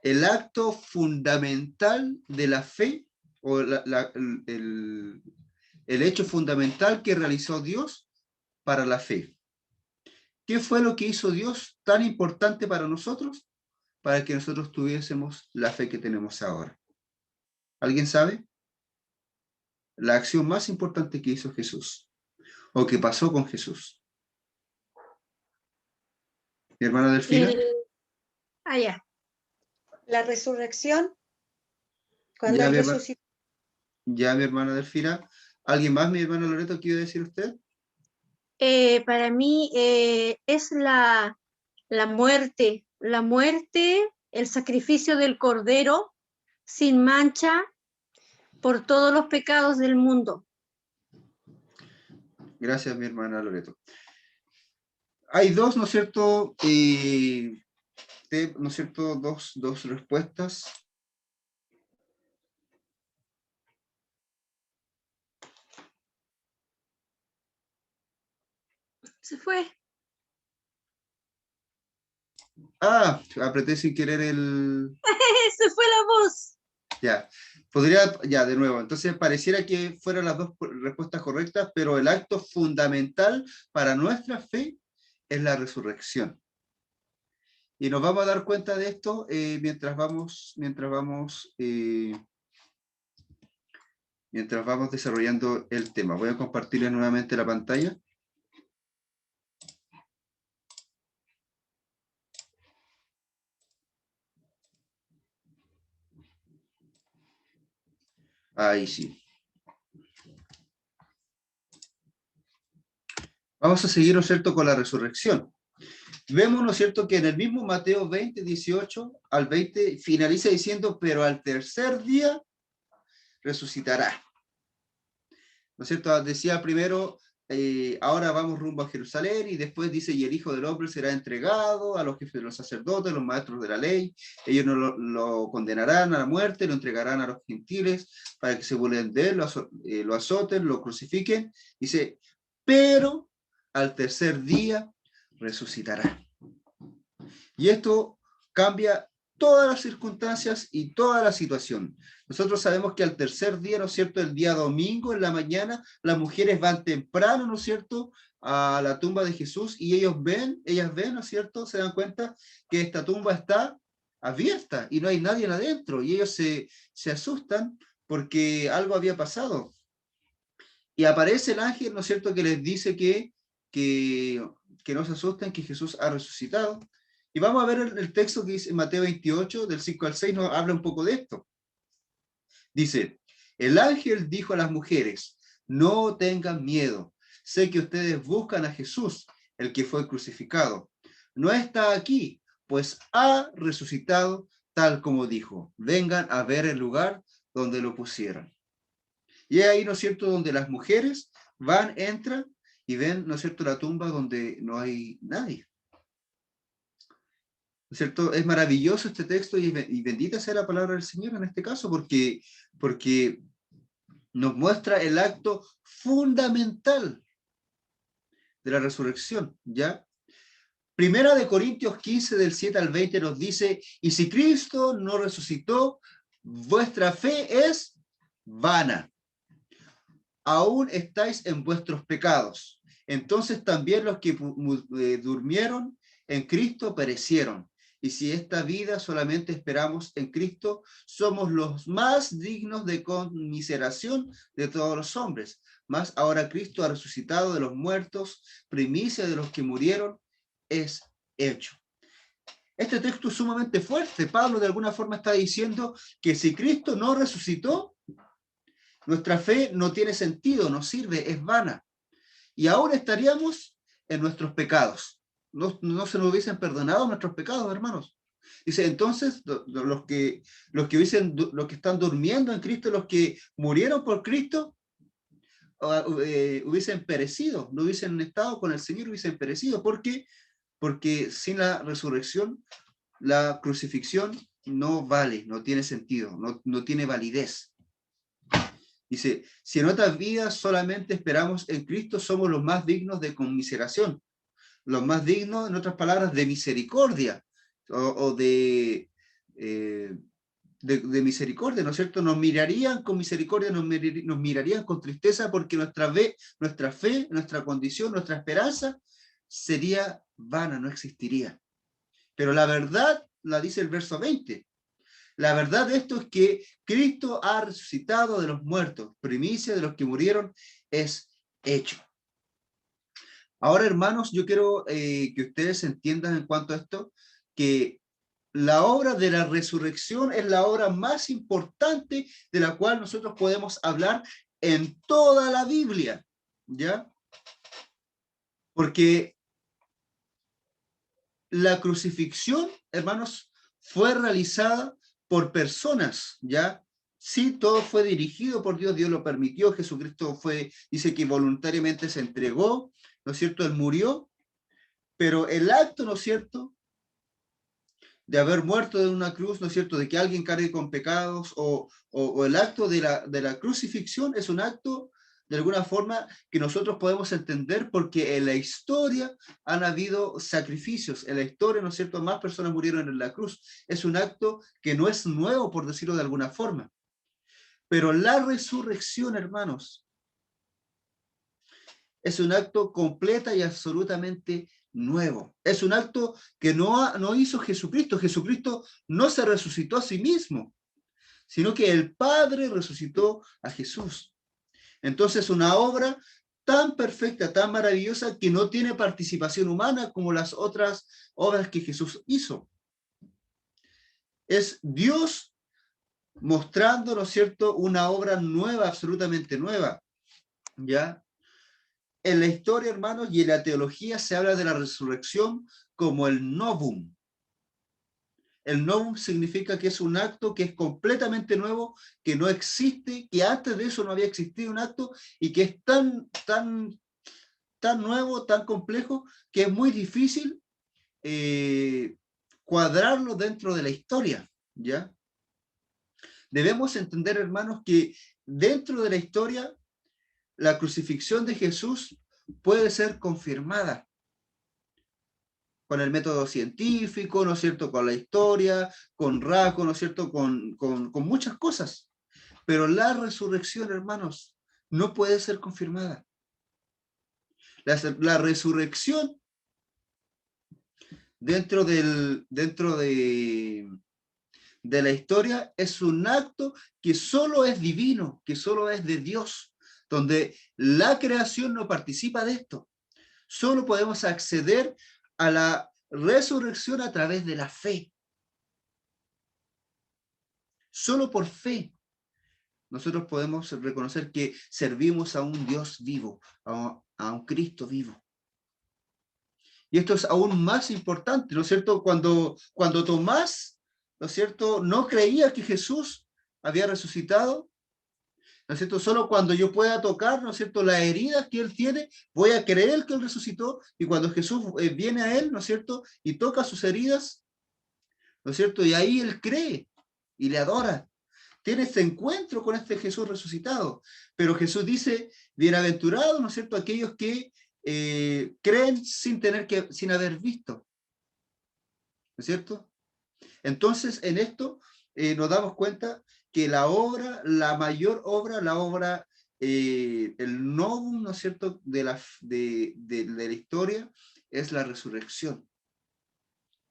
el acto fundamental de la fe, o el hecho fundamental que realizó Dios para la fe? ¿Qué fue lo que hizo Dios tan importante para nosotros, para que nosotros tuviésemos la fe que tenemos ahora? ¿Alguien sabe? La acción más importante que hizo Jesús, o que pasó con Jesús. Mi hermana Delfina. Ya. La resurrección, cuando Ya, Él resucitó. Ya, mi hermana Delfina. ¿Alguien más, mi hermana Loreto, quiere decir usted? Para mí es la muerte, el sacrificio del Cordero sin mancha por todos los pecados del mundo. Gracias, mi hermana Loreto. Hay dos, ¿no es cierto? ¿No es cierto? Dos respuestas. Se fue. Ah, apreté sin querer el... Se fue la voz. Ya, de nuevo, entonces pareciera que fueran las dos respuestas correctas, pero el acto fundamental para nuestra fe es la resurrección. Y nos vamos a dar cuenta de esto mientras vamos desarrollando el tema. Voy a compartirles nuevamente la pantalla. Ahí sí. Vamos a seguir, ¿no es cierto?, con la resurrección. Vemos, ¿no es cierto?, que en el mismo Mateo 20, 18 al 20 finaliza diciendo, pero al tercer día resucitará. ¿No es cierto? Decía primero, ahora vamos rumbo a Jerusalén, y después dice, y el Hijo del Hombre será entregado a los jefes de los sacerdotes, los maestros de la ley, ellos no lo condenarán a la muerte, lo entregarán a los gentiles para que se burlen de él, lo azoten, lo crucifiquen. Dice, pero al tercer día resucitará. Y esto cambia todas las circunstancias y toda la situación. Nosotros sabemos que al tercer día, ¿no es cierto?, el día domingo en la mañana, las mujeres van temprano, ¿no es cierto?, a la tumba de Jesús, y ellas ven, ¿no es cierto?, se dan cuenta que esta tumba está abierta y no hay nadie adentro, y ellos se asustan porque algo había pasado. Y aparece el ángel, ¿no es cierto?, que les dice que no se asusten, que Jesús ha resucitado. Y vamos a ver el texto que dice en Mateo 28, del 5 al 6, nos habla un poco de esto. Dice, el ángel dijo a las mujeres, no tengan miedo, sé que ustedes buscan a Jesús, el que fue crucificado. No está aquí, pues ha resucitado tal como dijo. Vengan a ver el lugar donde lo pusieron. Y es ahí, ¿no es cierto?, donde las mujeres van, entran y ven, ¿no es cierto?, la tumba donde no hay nadie. ¿No es cierto? Es maravilloso este texto y bendita sea la palabra del Señor en este caso, porque nos muestra el acto fundamental de la resurrección, ¿ya? Primera de Corintios 15, del 7 al 20 nos dice, y si Cristo no resucitó, vuestra fe es vana. Aún estáis en vuestros pecados. Entonces también los que durmieron en Cristo perecieron. Y si esta vida solamente esperamos en Cristo, somos los más dignos de conmiseración de todos los hombres. Mas ahora Cristo ha resucitado de los muertos, primicia de los que murieron, es hecho. Este texto es sumamente fuerte. Pablo de alguna forma está diciendo que si Cristo no resucitó, nuestra fe no tiene sentido, no sirve, es vana. Y ahora estaríamos en nuestros pecados. No se nos hubiesen perdonado nuestros pecados, hermanos. Dice, entonces, los que están durmiendo en Cristo, los que murieron por Cristo, hubiesen perecido, no hubiesen estado con el Señor, hubiesen perecido. ¿Por qué? Porque sin la resurrección, la crucifixión no vale, no tiene sentido, no tiene validez. Dice, si en otras vidas solamente esperamos en Cristo, somos los más dignos de conmiseración, los más dignos, en otras palabras, de misericordia, o de misericordia, ¿no es cierto? Nos mirarían con misericordia, nos mirarían con tristeza, porque nuestra fe, nuestra condición, nuestra esperanza sería vana, no existiría. Pero la verdad la dice el verso 20. La verdad de esto es que Cristo ha resucitado de los muertos, primicia de los que murieron, es hecho. Ahora, hermanos, yo quiero que ustedes entiendan en cuanto a esto, que la obra de la resurrección es la obra más importante de la cual nosotros podemos hablar en toda la Biblia, ¿ya? Porque la crucifixión, hermanos, fue realizada por personas, ¿ya? Sí, todo fue dirigido por Dios, Dios lo permitió, Jesucristo dice que voluntariamente se entregó, ¿no es cierto? Él murió, pero el acto, ¿no es cierto?, de haber muerto de una cruz, ¿no es cierto?, de que alguien cargue con pecados, o el acto de la crucifixión es un acto, de alguna forma, que nosotros podemos entender porque en la historia han habido sacrificios, en la historia, ¿no es cierto?, más personas murieron en la cruz. Es un acto que no es nuevo, por decirlo de alguna forma. Pero la resurrección, hermanos, es un acto completa y absolutamente nuevo. Es un acto que no hizo Jesucristo. Jesucristo no se resucitó a sí mismo, sino que el Padre resucitó a Jesús. Entonces, una obra tan perfecta, tan maravillosa, que no tiene participación humana como las otras obras que Jesús hizo. Es Dios mostrando, ¿no es cierto?, una obra nueva, absolutamente nueva, ¿ya? En la historia, hermanos, y en la teología se habla de la resurrección como el novum. El novum significa que es un acto que es completamente nuevo, que no existe, que antes de eso no había existido un acto, y que es tan nuevo, tan complejo, que es muy difícil cuadrarlo dentro de la historia, ¿ya? Debemos entender, hermanos, que dentro de la historia, la crucifixión de Jesús puede ser confirmada con el método científico, ¿no es cierto?, con la historia, con rasgos, ¿no es cierto?, con muchas cosas. Pero la resurrección, hermanos, no puede ser confirmada. La resurrección dentro de de la historia es un acto que solo es divino, que solo es de Dios, donde la creación no participa de esto. Solo podemos acceder a la resurrección a través de la fe. Solo por fe nosotros podemos reconocer que servimos a un Dios vivo, a un Cristo vivo. Y esto es aún más importante, ¿no es cierto? Cuando Tomás, ¿no es cierto?, no creía que Jesús había resucitado, ¿no es cierto? Solo cuando yo pueda tocar, ¿no es cierto?, las heridas que él tiene, voy a creer que él resucitó, y cuando Jesús viene a él, ¿no es cierto?, y toca sus heridas, ¿no es cierto?, y ahí él cree y le adora. Tiene este encuentro con este Jesús resucitado. Pero Jesús dice, bienaventurados, ¿no es cierto?, aquellos que creen sin haber visto. ¿No es cierto? Entonces, en esto nos damos cuenta que la mayor obra, el novum, ¿no es cierto?, de la historia es la resurrección.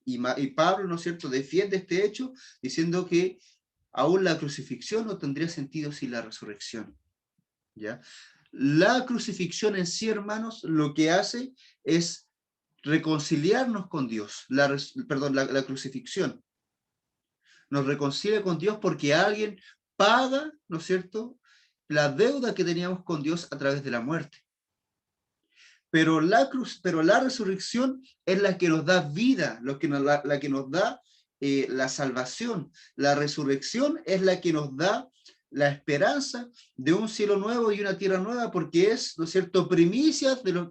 Y Pablo, ¿no es cierto?, defiende este hecho diciendo que aún la crucifixión no tendría sentido sin la resurrección. ¿Ya? La crucifixión en sí, hermanos, lo que hace es reconciliarnos con Dios. La crucifixión nos reconcilia con Dios porque alguien paga, ¿no es cierto?, la deuda que teníamos con Dios a través de la muerte. Pero la resurrección es la que nos da vida, la que nos da la salvación. La resurrección es la que nos da la esperanza de un cielo nuevo y una tierra nueva, porque es, ¿no es cierto?, primicias de los...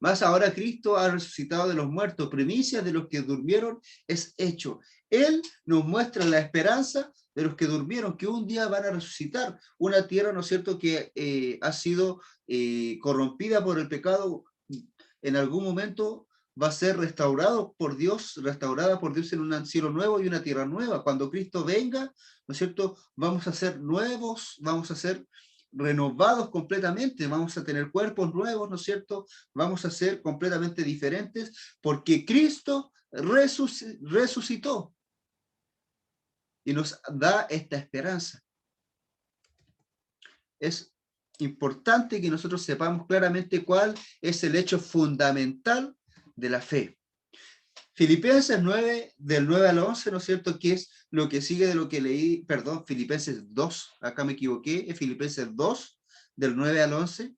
más ahora Cristo ha resucitado de los muertos, primicias de los que durmieron es hecho. Él nos muestra la esperanza de los que durmieron, que un día van a resucitar. Una tierra, ¿no es cierto?, que ha sido corrompida por el pecado, en algún momento va a ser restaurada por Dios en un cielo nuevo y una tierra nueva. Cuando Cristo venga, ¿no es cierto?, vamos a ser nuevos, vamos a ser renovados completamente, vamos a tener cuerpos nuevos, ¿no es cierto?, vamos a ser completamente diferentes, porque Cristo resucitó y nos da esta esperanza. Es importante que nosotros sepamos claramente cuál es el hecho fundamental de la fe. Filipenses 9, del 9 al 11, ¿no es cierto?, que es lo que sigue de lo que leí, perdón, Filipenses 2, acá me equivoqué, es Filipenses 2, del 9 al 11,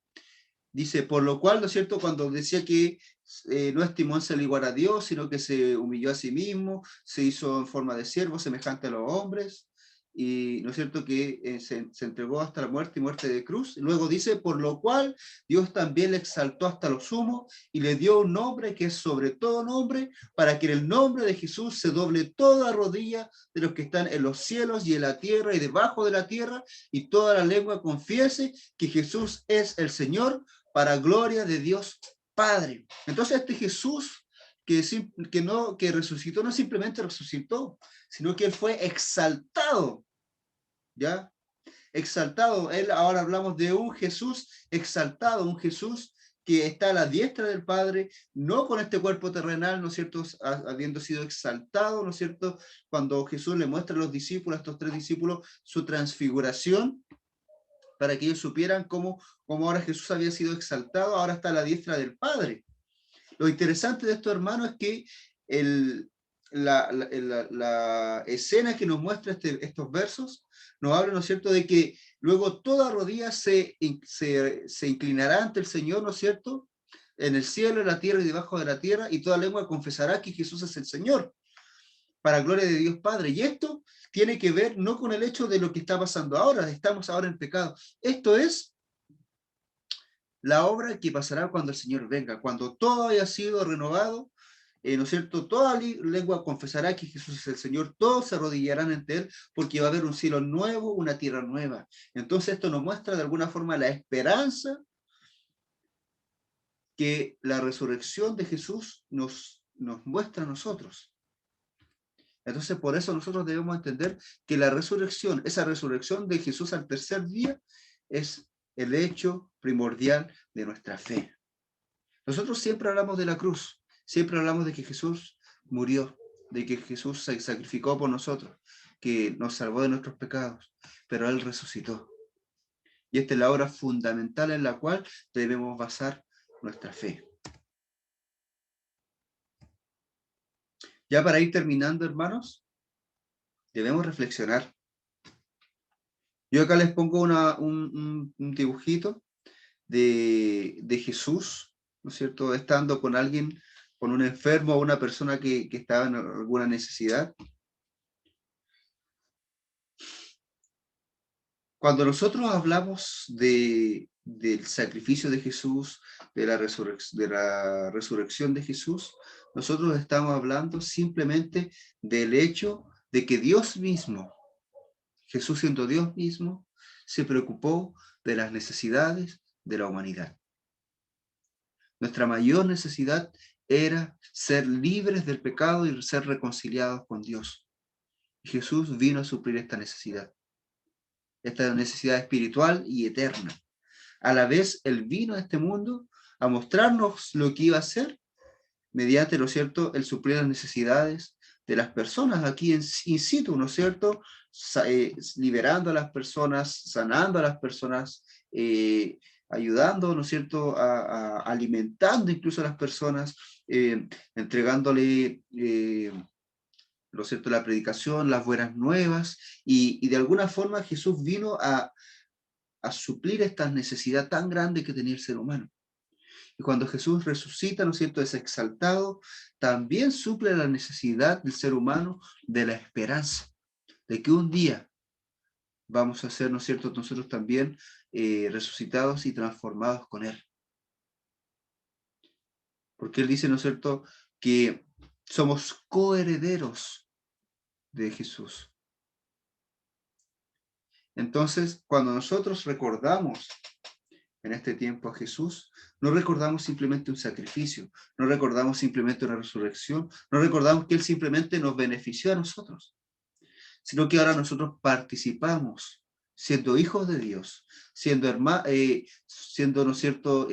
dice, por lo cual, ¿no es cierto?, cuando decía que no estimó en ser igual a Dios, sino que se humilló a sí mismo, se hizo en forma de siervo, semejante a los hombres, y ¿no es cierto?, que se entregó hasta la muerte y muerte de cruz. Y luego dice, por lo cual Dios también le exaltó hasta lo sumo y le dio un nombre que es sobre todo nombre, para que en el nombre de Jesús se doble toda rodilla de los que están en los cielos y en la tierra y debajo de la tierra, y toda la lengua confiese que Jesús es el Señor, para gloria de Dios Padre. Entonces este Jesús que resucitó, no simplemente resucitó, sino que él fue exaltado, ¿ya? Exaltado. Ahora hablamos de un Jesús exaltado, un Jesús que está a la diestra del Padre, no con este cuerpo terrenal, ¿no es cierto?, habiendo sido exaltado, ¿no es cierto?, cuando Jesús le muestra a los discípulos, a estos 3 discípulos, su transfiguración, para que ellos supieran cómo ahora Jesús había sido exaltado, ahora está a la diestra del Padre. Lo interesante de esto, hermano, es que la escena que nos muestra estos versos nos habla, ¿no es cierto?, de que luego toda rodilla se inclinará ante el Señor, ¿no es cierto?, en el cielo, en la tierra y debajo de la tierra, y toda lengua confesará que Jesús es el Señor, para gloria de Dios Padre. Y esto tiene que ver no con el hecho de lo que está pasando ahora, estamos ahora en pecado. Esto es la obra que pasará cuando el Señor venga, cuando todo haya sido renovado, ¿no es cierto? Toda lengua confesará que Jesús es el Señor, todos se arrodillarán ante Él, porque va a haber un cielo nuevo, una tierra nueva. Entonces esto nos muestra de alguna forma la esperanza que la resurrección de Jesús nos muestra a nosotros. Entonces por eso nosotros debemos entender que la resurrección, esa resurrección de Jesús al tercer día, es el hecho primordial de nuestra fe. Nosotros siempre hablamos de la cruz, siempre hablamos de que Jesús murió, de que Jesús se sacrificó por nosotros, que nos salvó de nuestros pecados, pero Él resucitó. Y esta es la obra fundamental en la cual debemos basar nuestra fe. Ya para ir terminando, hermanos, debemos reflexionar. Yo acá les pongo un dibujito de Jesús, ¿no es cierto?, estando con alguien, con un enfermo o una persona que estaba en alguna necesidad. Cuando nosotros hablamos del sacrificio de Jesús, de la resurrección de Jesús, nosotros estamos hablando simplemente del hecho de que Dios mismo, Jesús siendo Dios mismo, se preocupó de las necesidades de la humanidad. Nuestra mayor necesidad era ser libres del pecado y ser reconciliados con Dios. Y Jesús vino a suplir esta necesidad espiritual y eterna. A la vez, Él vino a este mundo a mostrarnos lo que iba a hacer mediante, ¿no es cierto?, el suplir las necesidades de las personas aquí in situ, ¿no es cierto?, liberando a las personas, sanando a las personas, ayudando, ¿no es cierto?, alimentando incluso a las personas, entregándole, ¿no es cierto?, la predicación, las buenas nuevas, y de alguna forma Jesús vino a suplir esta necesidad tan grande que tenía el ser humano. Y cuando Jesús resucita, ¿no es cierto?, es exaltado, también suple la necesidad del ser humano de la esperanza, de que un día vamos a ser, ¿no es cierto?, nosotros también resucitados y transformados con Él. Porque Él dice, ¿no es cierto?, que somos coherederos de Jesús. Entonces, cuando nosotros recordamos en este tiempo a Jesús, no recordamos simplemente un sacrificio, no recordamos simplemente una resurrección, no recordamos que Él simplemente nos benefició a nosotros, sino que ahora nosotros participamos, siendo hijos de Dios, siendo, ¿no es cierto?,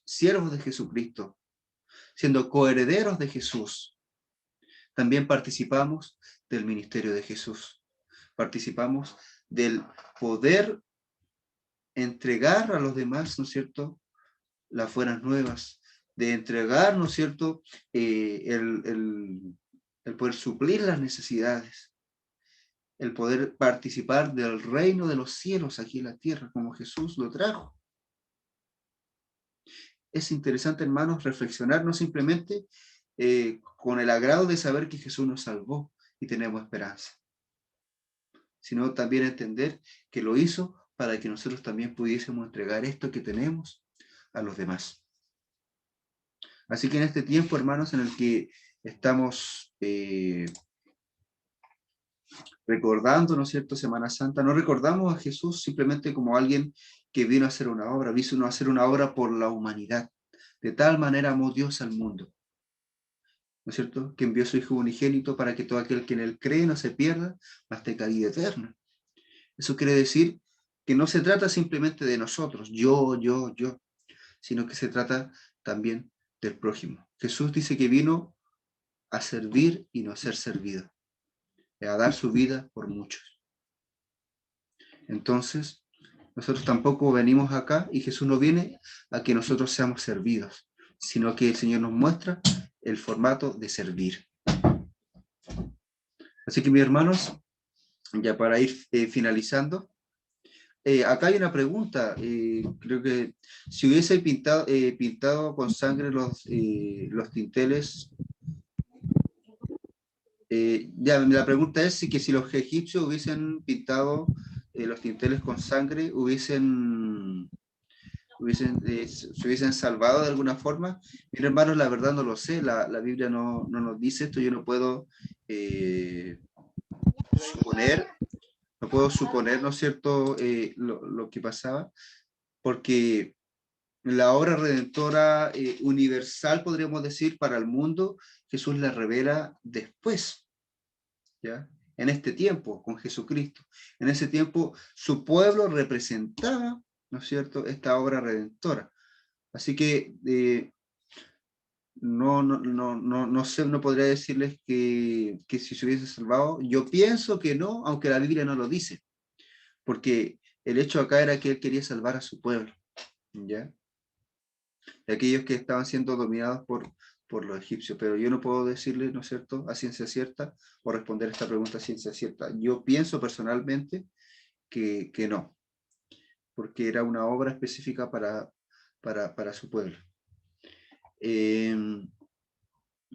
siervos de Jesucristo, siendo coherederos de Jesús. También participamos del ministerio de Jesús, participamos del poder entregar a los demás, ¿no es cierto?, las buenas nuevas, de entregar, ¿no es cierto?, el poder suplir las necesidades, el poder participar del reino de los cielos aquí en la tierra, como Jesús lo trajo. Es interesante, hermanos, reflexionar no simplemente con el agrado de saber que Jesús nos salvó y tenemos esperanza, sino también entender que lo hizo para que nosotros también pudiésemos entregar esto que tenemos a los demás. Así que en este tiempo, hermanos, en el que estamos recordando, ¿no es cierto?, Semana Santa, no recordamos a Jesús simplemente como alguien que vino a hacer una obra, vino a hacer una obra por la humanidad. De tal manera amó Dios al mundo, ¿no es cierto?, que envió a su Hijo unigénito para que todo aquel que en Él cree no se pierda, mas tenga vida eterna. Eso quiere decir que no se trata simplemente de nosotros, yo, sino que se trata también del prójimo. Jesús dice que vino a servir y no a ser servido, a dar su vida por muchos. Entonces, nosotros tampoco venimos acá y Jesús no viene a que nosotros seamos servidos, sino que el Señor nos muestra el formato de servir. Así que, mis hermanos, ya para ir finalizando, acá hay una pregunta. Creo que si hubiese pintado con sangre los tinteles, ya la pregunta es si los egipcios hubiesen pintado los tinteles con sangre, se hubiesen salvado de alguna forma. Mis hermanos, la verdad no lo sé, la Biblia no nos dice esto, yo no puedo suponer, ¿no es cierto?, lo que pasaba, porque la obra redentora universal, podríamos decir, para el mundo, Jesús la revela después, ¿ya?, en este tiempo, con Jesucristo. En ese tiempo, su pueblo representaba, ¿no es cierto?, esta obra redentora. Así que no sé, no podría decirles que si se hubiese salvado. Yo pienso que no, aunque la Biblia no lo dice, porque el hecho acá era que él quería salvar a su pueblo, ¿ya? De aquellos que estaban siendo dominados por los egipcios, pero yo no puedo decirle, ¿no es cierto?, a ciencia cierta, o responder esta pregunta a ciencia cierta. Yo pienso personalmente que no, porque era una obra específica para su pueblo.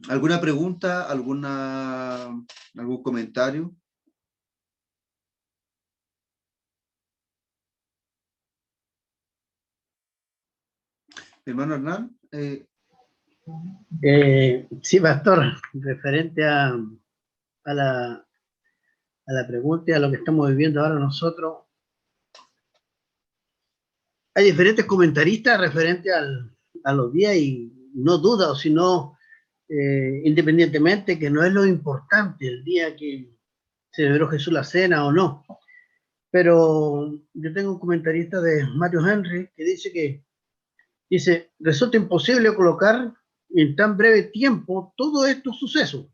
¿Alguna pregunta? ¿Algún comentario? Hermano Hernán. Sí, pastor, referente a la pregunta y a lo que estamos viviendo ahora nosotros, hay diferentes comentaristas referente a los días y no duda, o sino independientemente que no es lo importante el día que celebró Jesús la cena o no. Pero yo tengo un comentarista de Mario Henry que dice, resulta imposible colocar en tan breve tiempo todos estos sucesos,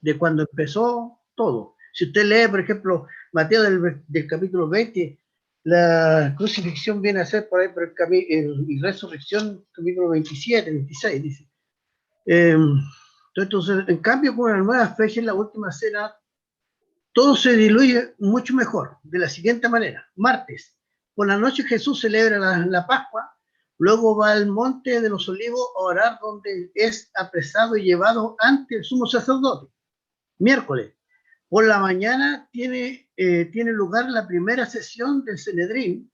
de cuando empezó todo. Si usted lee, por ejemplo, Mateo del capítulo 20, la crucifixión viene a ser por ahí, y resurrección, capítulo 27, 26, dice. Entonces, en cambio, con la nueva fecha, en la última cena, todo se diluye mucho mejor, de la siguiente manera. Martes, por la noche Jesús celebra la Pascua, luego va al monte de los olivos a orar, donde es apresado y llevado ante el sumo sacerdote. Miércoles, por la mañana tiene lugar la primera sesión del Sanedrín,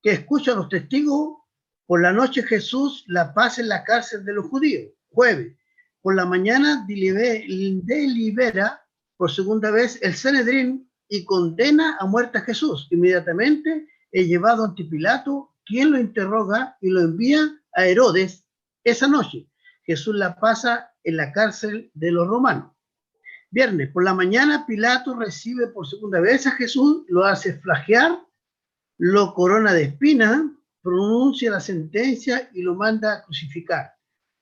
que escucha a los testigos. Por la noche Jesús la pasa en la cárcel de los judíos. Jueves, por la mañana delibera por segunda vez el Sanedrín y condena a muerte a Jesús. Inmediatamente es llevado ante Pilato, quien lo interroga y lo envía a Herodes esa noche. Jesús la pasa en la cárcel de los romanos. Viernes, por la mañana Pilato recibe por segunda vez a Jesús, lo hace flagear, lo corona de espinas, pronuncia la sentencia y lo manda a crucificar.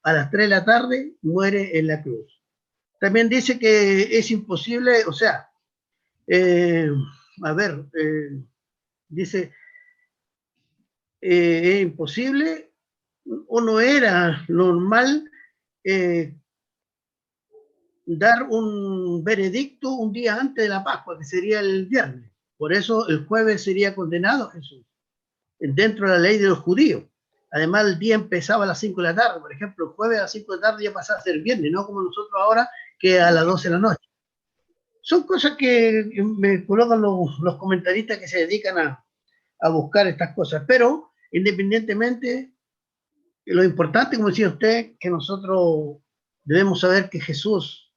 A las 3 de la tarde muere en la cruz. También dice que es imposible, o sea, dice, es imposible o no era normal dar un veredicto un día antes de la Pascua, que sería el viernes. Por eso el jueves sería condenado Jesús, dentro de la ley de los judíos. Además, el día empezaba a las 5 de la tarde. Por ejemplo, el jueves a las 5 de la tarde ya pasaba a ser viernes, no como nosotros ahora, que a las 12 de la noche. Son cosas que me colocan los comentaristas que se dedican a buscar estas cosas. Pero, independientemente, lo importante, como decía usted, que nosotros debemos saber que Jesús,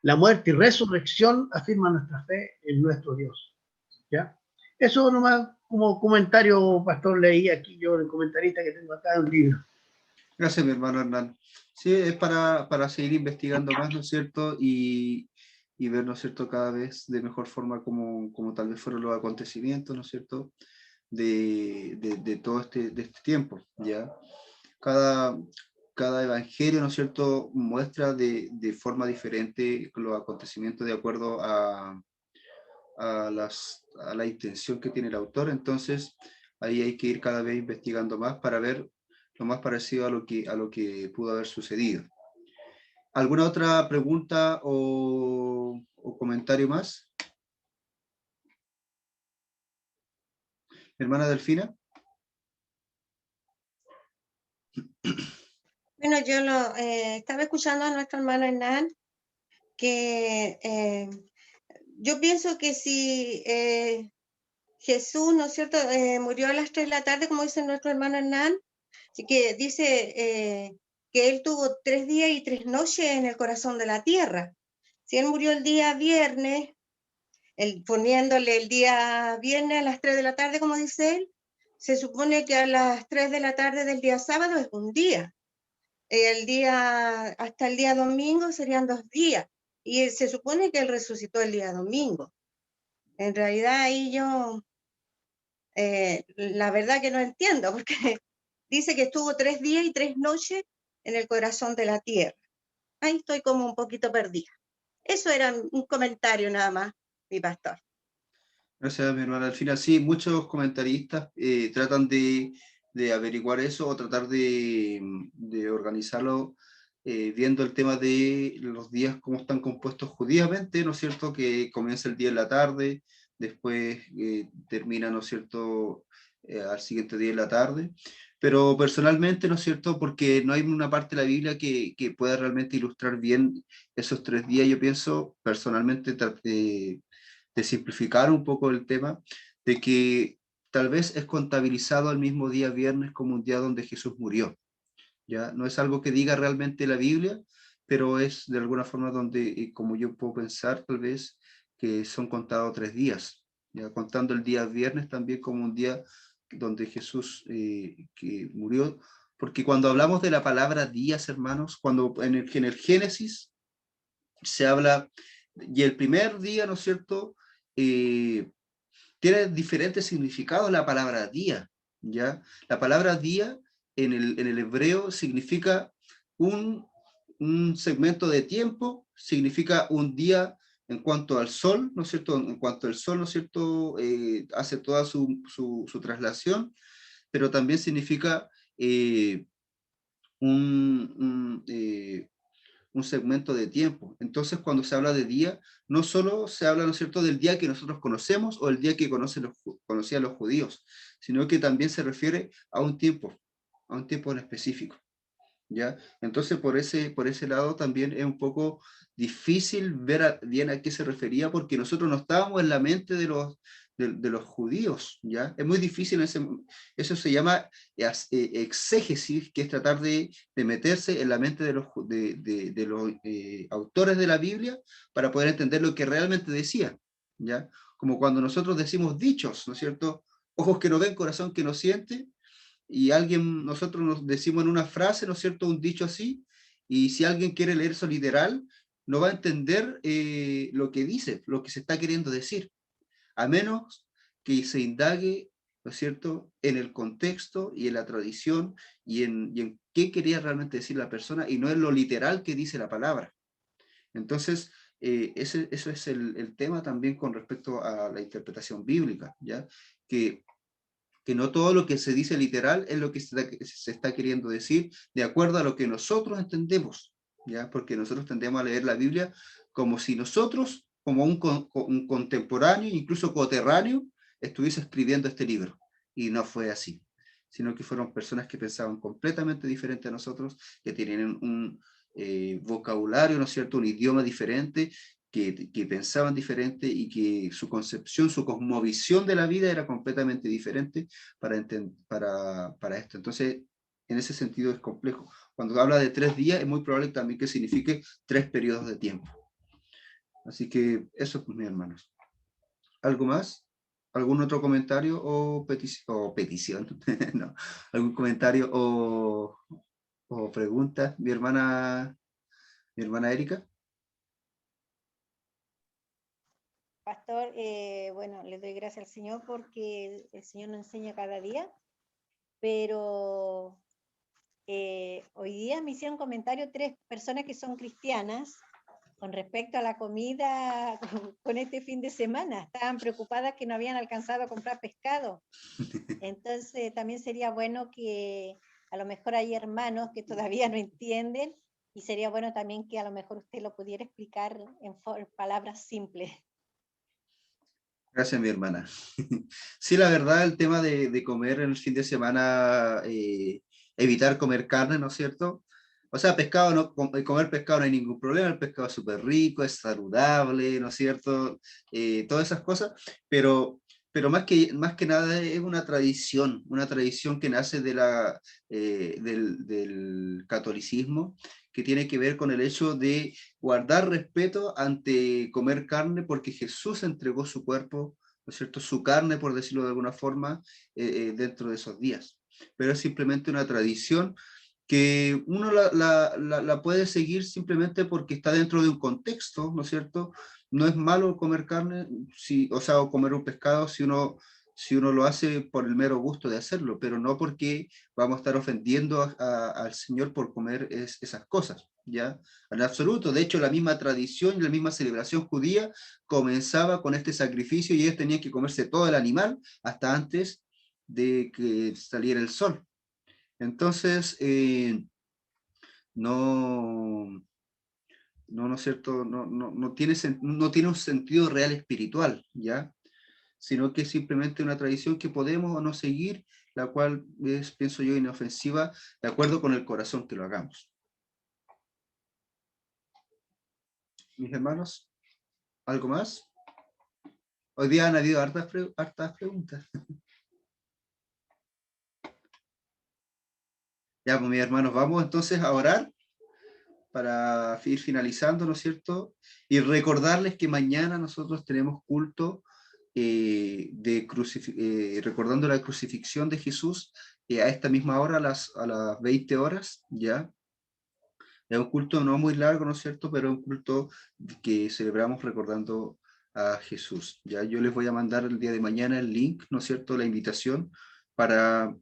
la muerte y resurrección, afirma nuestra fe en nuestro Dios. ¿Ya? Eso nomás como comentario, pastor, leí aquí yo el comentarista que tengo acá en un libro. Gracias, mi hermano Hernán. Sí, es para seguir investigando más, ¿no es cierto? Y ver, ¿no es cierto?, cada vez de mejor forma como tal vez fueron los acontecimientos, ¿no es cierto?, de todo de este tiempo, ¿ya? Cada evangelio, ¿no es cierto?, muestra de forma diferente los acontecimientos de acuerdo a la intención que tiene el autor. Entonces ahí hay que ir cada vez investigando más para ver lo más parecido a lo que pudo haber sucedido. ¿Alguna otra pregunta o comentario más? Hermana Delfina. Bueno, yo estaba escuchando a nuestro hermano Hernán, que yo pienso que si Jesús, ¿no es cierto?, murió a las 3 de la tarde, como dice nuestro hermano Hernán, así que dice que él tuvo 3 días y 3 noches en el corazón de la tierra. Si él murió el día viernes, poniéndole el día viernes a las 3 de la tarde, como dice él, se supone que a las 3 de la tarde del día sábado es un día. Hasta el día domingo serían 2 días. Y se supone que él resucitó el día domingo. En realidad ahí yo, la verdad que no entiendo, porque dice que estuvo 3 días y 3 noches en el corazón de la tierra. Ahí estoy como un poquito perdida. Eso era un comentario nada más, mi pastor. Gracias, mi hermana. Al final, sí, muchos comentaristas tratan de averiguar eso o tratar de organizarlo viendo el tema de los días, cómo están compuestos judíamente, ¿no es cierto? Que comienza el día en la tarde, después termina, ¿no es cierto?, al siguiente día en la tarde. Pero personalmente, ¿no es cierto?, porque no hay una parte de la Biblia que pueda realmente ilustrar bien esos 3 días, yo pienso, personalmente, de simplificar un poco el tema, de que tal vez es contabilizado el mismo día viernes como un día donde Jesús murió. ¿Ya? No es algo que diga realmente la Biblia, pero es de alguna forma donde, como yo puedo pensar, tal vez, que son contados 3 días, ¿ya? Contando el día viernes también como un día donde Jesús que murió, porque cuando hablamos de la palabra días, hermanos, cuando en el Génesis se habla, y el primer día, ¿no es cierto?, tiene diferentes significados la palabra día, ¿ya? La palabra día en el hebreo significa un segmento de tiempo, significa un día en cuanto al sol, ¿no es cierto? En cuanto al sol, ¿no es cierto?, hace toda su traslación, pero también significa un, un segmento de tiempo. Entonces, cuando se habla de día, no solo se habla, ¿no es cierto?, del día que nosotros conocemos o el día que conocían los judíos, sino que también se refiere a un tiempo en específico, ¿ya? Entonces, por ese lado también es un poco difícil ver bien a qué se refería, porque nosotros no estábamos en la mente de los judíos, ¿ya? Es muy difícil, eso se llama exégesis, que es tratar de meterse en la mente de los autores de la Biblia para poder entender lo que realmente decían, ¿ya? Como cuando nosotros decimos dichos, ¿no es cierto? Ojos que no ven, corazón que no siente, y nosotros nos decimos en una frase, ¿no es cierto?, un dicho así, y si alguien quiere leer eso literal, no va a entender lo que dice, lo que se está queriendo decir, a menos que se indague, ¿no es cierto?, en el contexto y en la tradición y en qué quería realmente decir la persona, y no en lo literal que dice la palabra. Entonces, eso es el tema también con respecto a la interpretación bíblica, ¿ya? Que no todo lo que se dice literal es lo que se está queriendo decir de acuerdo a lo que nosotros entendemos, ¿ya? Porque nosotros tendemos a leer la Biblia como si nosotros, como un contemporáneo, incluso coterráneo, estuviese escribiendo este libro. Y no fue así, sino que fueron personas que pensaban completamente diferente a nosotros, que tienen un vocabulario, ¿no es cierto?, un idioma diferente, que pensaban diferente y que su concepción, su cosmovisión de la vida era completamente diferente para esto. Entonces, en ese sentido es complejo. Cuando habla de 3 días, es muy probable también que signifique 3 periodos de tiempo. Así que eso, pues, mis hermanos. ¿Algo más? ¿Algún otro comentario o petición? No. ¿Algún comentario o pregunta? Mi hermana Erika. Pastor, bueno, le doy gracias al Señor porque el Señor nos enseña cada día, pero hoy día me hicieron comentario 3 personas que son cristianas con respecto a la comida con este fin de semana. Estaban preocupadas que no habían alcanzado a comprar pescado. Entonces también sería bueno que a lo mejor hay hermanos que todavía no entienden y sería bueno también que a lo mejor usted lo pudiera explicar en palabras simples. Gracias, mi hermana. Sí, la verdad, el tema de comer en el fin de semana, evitar comer carne, ¿no es cierto? O sea, pescado, comer pescado no hay ningún problema, el pescado es súper rico, es saludable, ¿no es cierto? Todas esas cosas, pero más que nada es una tradición que nace del catolicismo, que tiene que ver con el hecho de guardar respeto ante comer carne, porque Jesús entregó su cuerpo, ¿no es cierto?, su carne, por decirlo de alguna forma, dentro de esos días. Pero es simplemente una tradición que uno la puede seguir simplemente porque está dentro de un contexto, ¿no es cierto? No es malo comer carne, o comer un pescado si si uno lo hace por el mero gusto de hacerlo, pero no porque vamos a estar ofendiendo al Señor por comer esas cosas, ¿ya? En absoluto. De hecho, la misma tradición y la misma celebración judía comenzaba con este sacrificio y ellos tenían que comerse todo el animal hasta antes de que saliera el sol. Entonces, no es cierto, no tiene un sentido real espiritual, ¿ya? Sino que es simplemente una tradición que podemos o no seguir, la cual es, pienso yo, inofensiva, de acuerdo con el corazón que lo hagamos. Mis hermanos, ¿algo más? Hoy día han habido hartas preguntas. Ya, pues mis hermanos, vamos entonces a orar para ir finalizando, ¿no es cierto? Y recordarles que mañana nosotros tenemos culto recordando la crucifixión de Jesús a esta misma hora, a las 20 horas, ¿ya? Es un culto no muy largo, ¿no es cierto? Pero es un culto que celebramos recordando a Jesús, ¿ya? Yo les voy a mandar el día de mañana el link, ¿no es cierto? La invitación para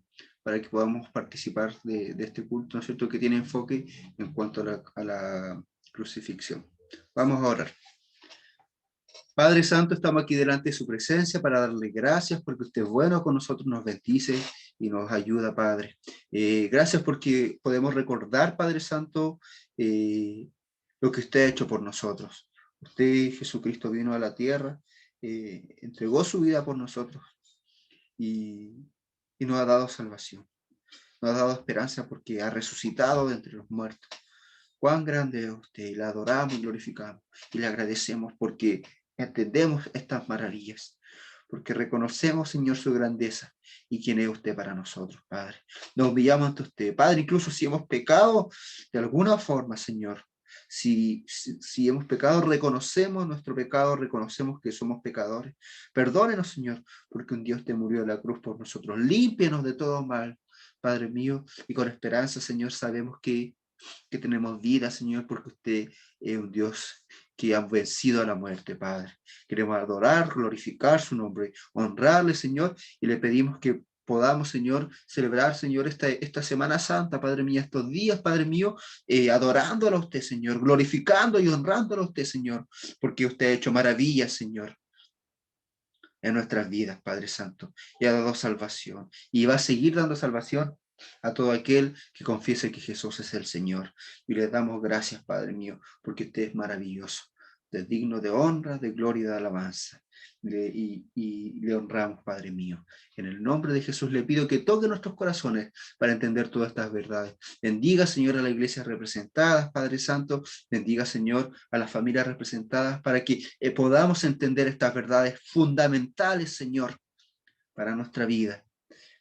que podamos participar de este culto, ¿no es cierto? Que tiene enfoque en cuanto a la crucifixión. Vamos a orar. Padre Santo, estamos aquí delante de su presencia para darle gracias porque usted es bueno con nosotros, nos bendice y nos ayuda, Padre. Gracias porque podemos recordar, Padre Santo, lo que usted ha hecho por nosotros. Usted, Jesucristo, vino a la tierra, entregó su vida por nosotros y nos ha dado salvación. Nos ha dado esperanza porque ha resucitado de entre los muertos. Cuán grande es usted, y le adoramos y glorificamos y le agradecemos porque entendemos estas maravillas, porque reconocemos, Señor, su grandeza y quién es usted para nosotros, Padre. Nos humillamos ante usted, Padre, incluso si hemos pecado de alguna forma, Señor, si hemos pecado, reconocemos nuestro pecado, reconocemos que somos pecadores. Perdónenos, Señor, porque un Dios te murió en la cruz por nosotros. Límpianos de todo mal, Padre mío, y con esperanza, Señor, sabemos que tenemos vida, Señor, porque usted es un Dios que ha vencido a la muerte, Padre. Queremos adorar, glorificar su nombre, honrarle, Señor, y le pedimos que podamos, Señor, celebrar, Señor, esta Semana Santa, Padre mío, estos días, Padre mío, adorándolo a usted, Señor, glorificando y honrándolo a usted, Señor, porque usted ha hecho maravillas, Señor, en nuestras vidas, Padre Santo, y ha dado salvación, y va a seguir dando salvación a todo aquel que confiese que Jesús es el Señor. Y le damos gracias, Padre mío, porque usted es maravilloso, es digno de honra, de gloria y de alabanza. Y le honramos, Padre mío. En el nombre de Jesús le pido que toque nuestros corazones para entender todas estas verdades. Bendiga, Señor, a las iglesias representadas, Padre Santo. Bendiga, Señor, a las familias representadas para que podamos entender estas verdades fundamentales, Señor, para nuestra vida,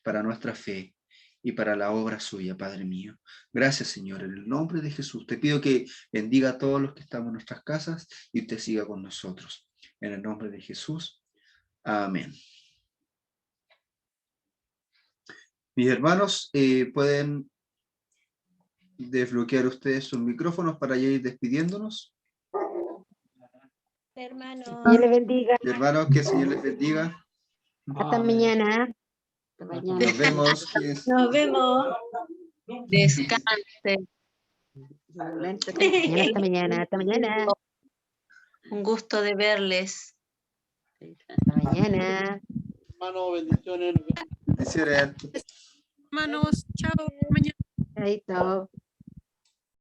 para nuestra fe y para la obra suya, Padre mío. Gracias, Señor, en el nombre de Jesús. Te pido que bendiga a todos los que estamos en nuestras casas y usted siga con nosotros. En el nombre de Jesús. Amén. Mis hermanos, pueden desbloquear ustedes sus micrófonos para ya ir despidiéndonos. Hermanos. Dios les bendiga. Hermanos, que el Señor les bendiga. Hasta mañana. Nos vemos. Nos vemos. Descanse. Hasta mañana. Hasta mañana. Un gusto de verles. Hasta mañana. Hermano, bendiciones. Bendiciones. Hermanos, chao. Mañana. Chaito.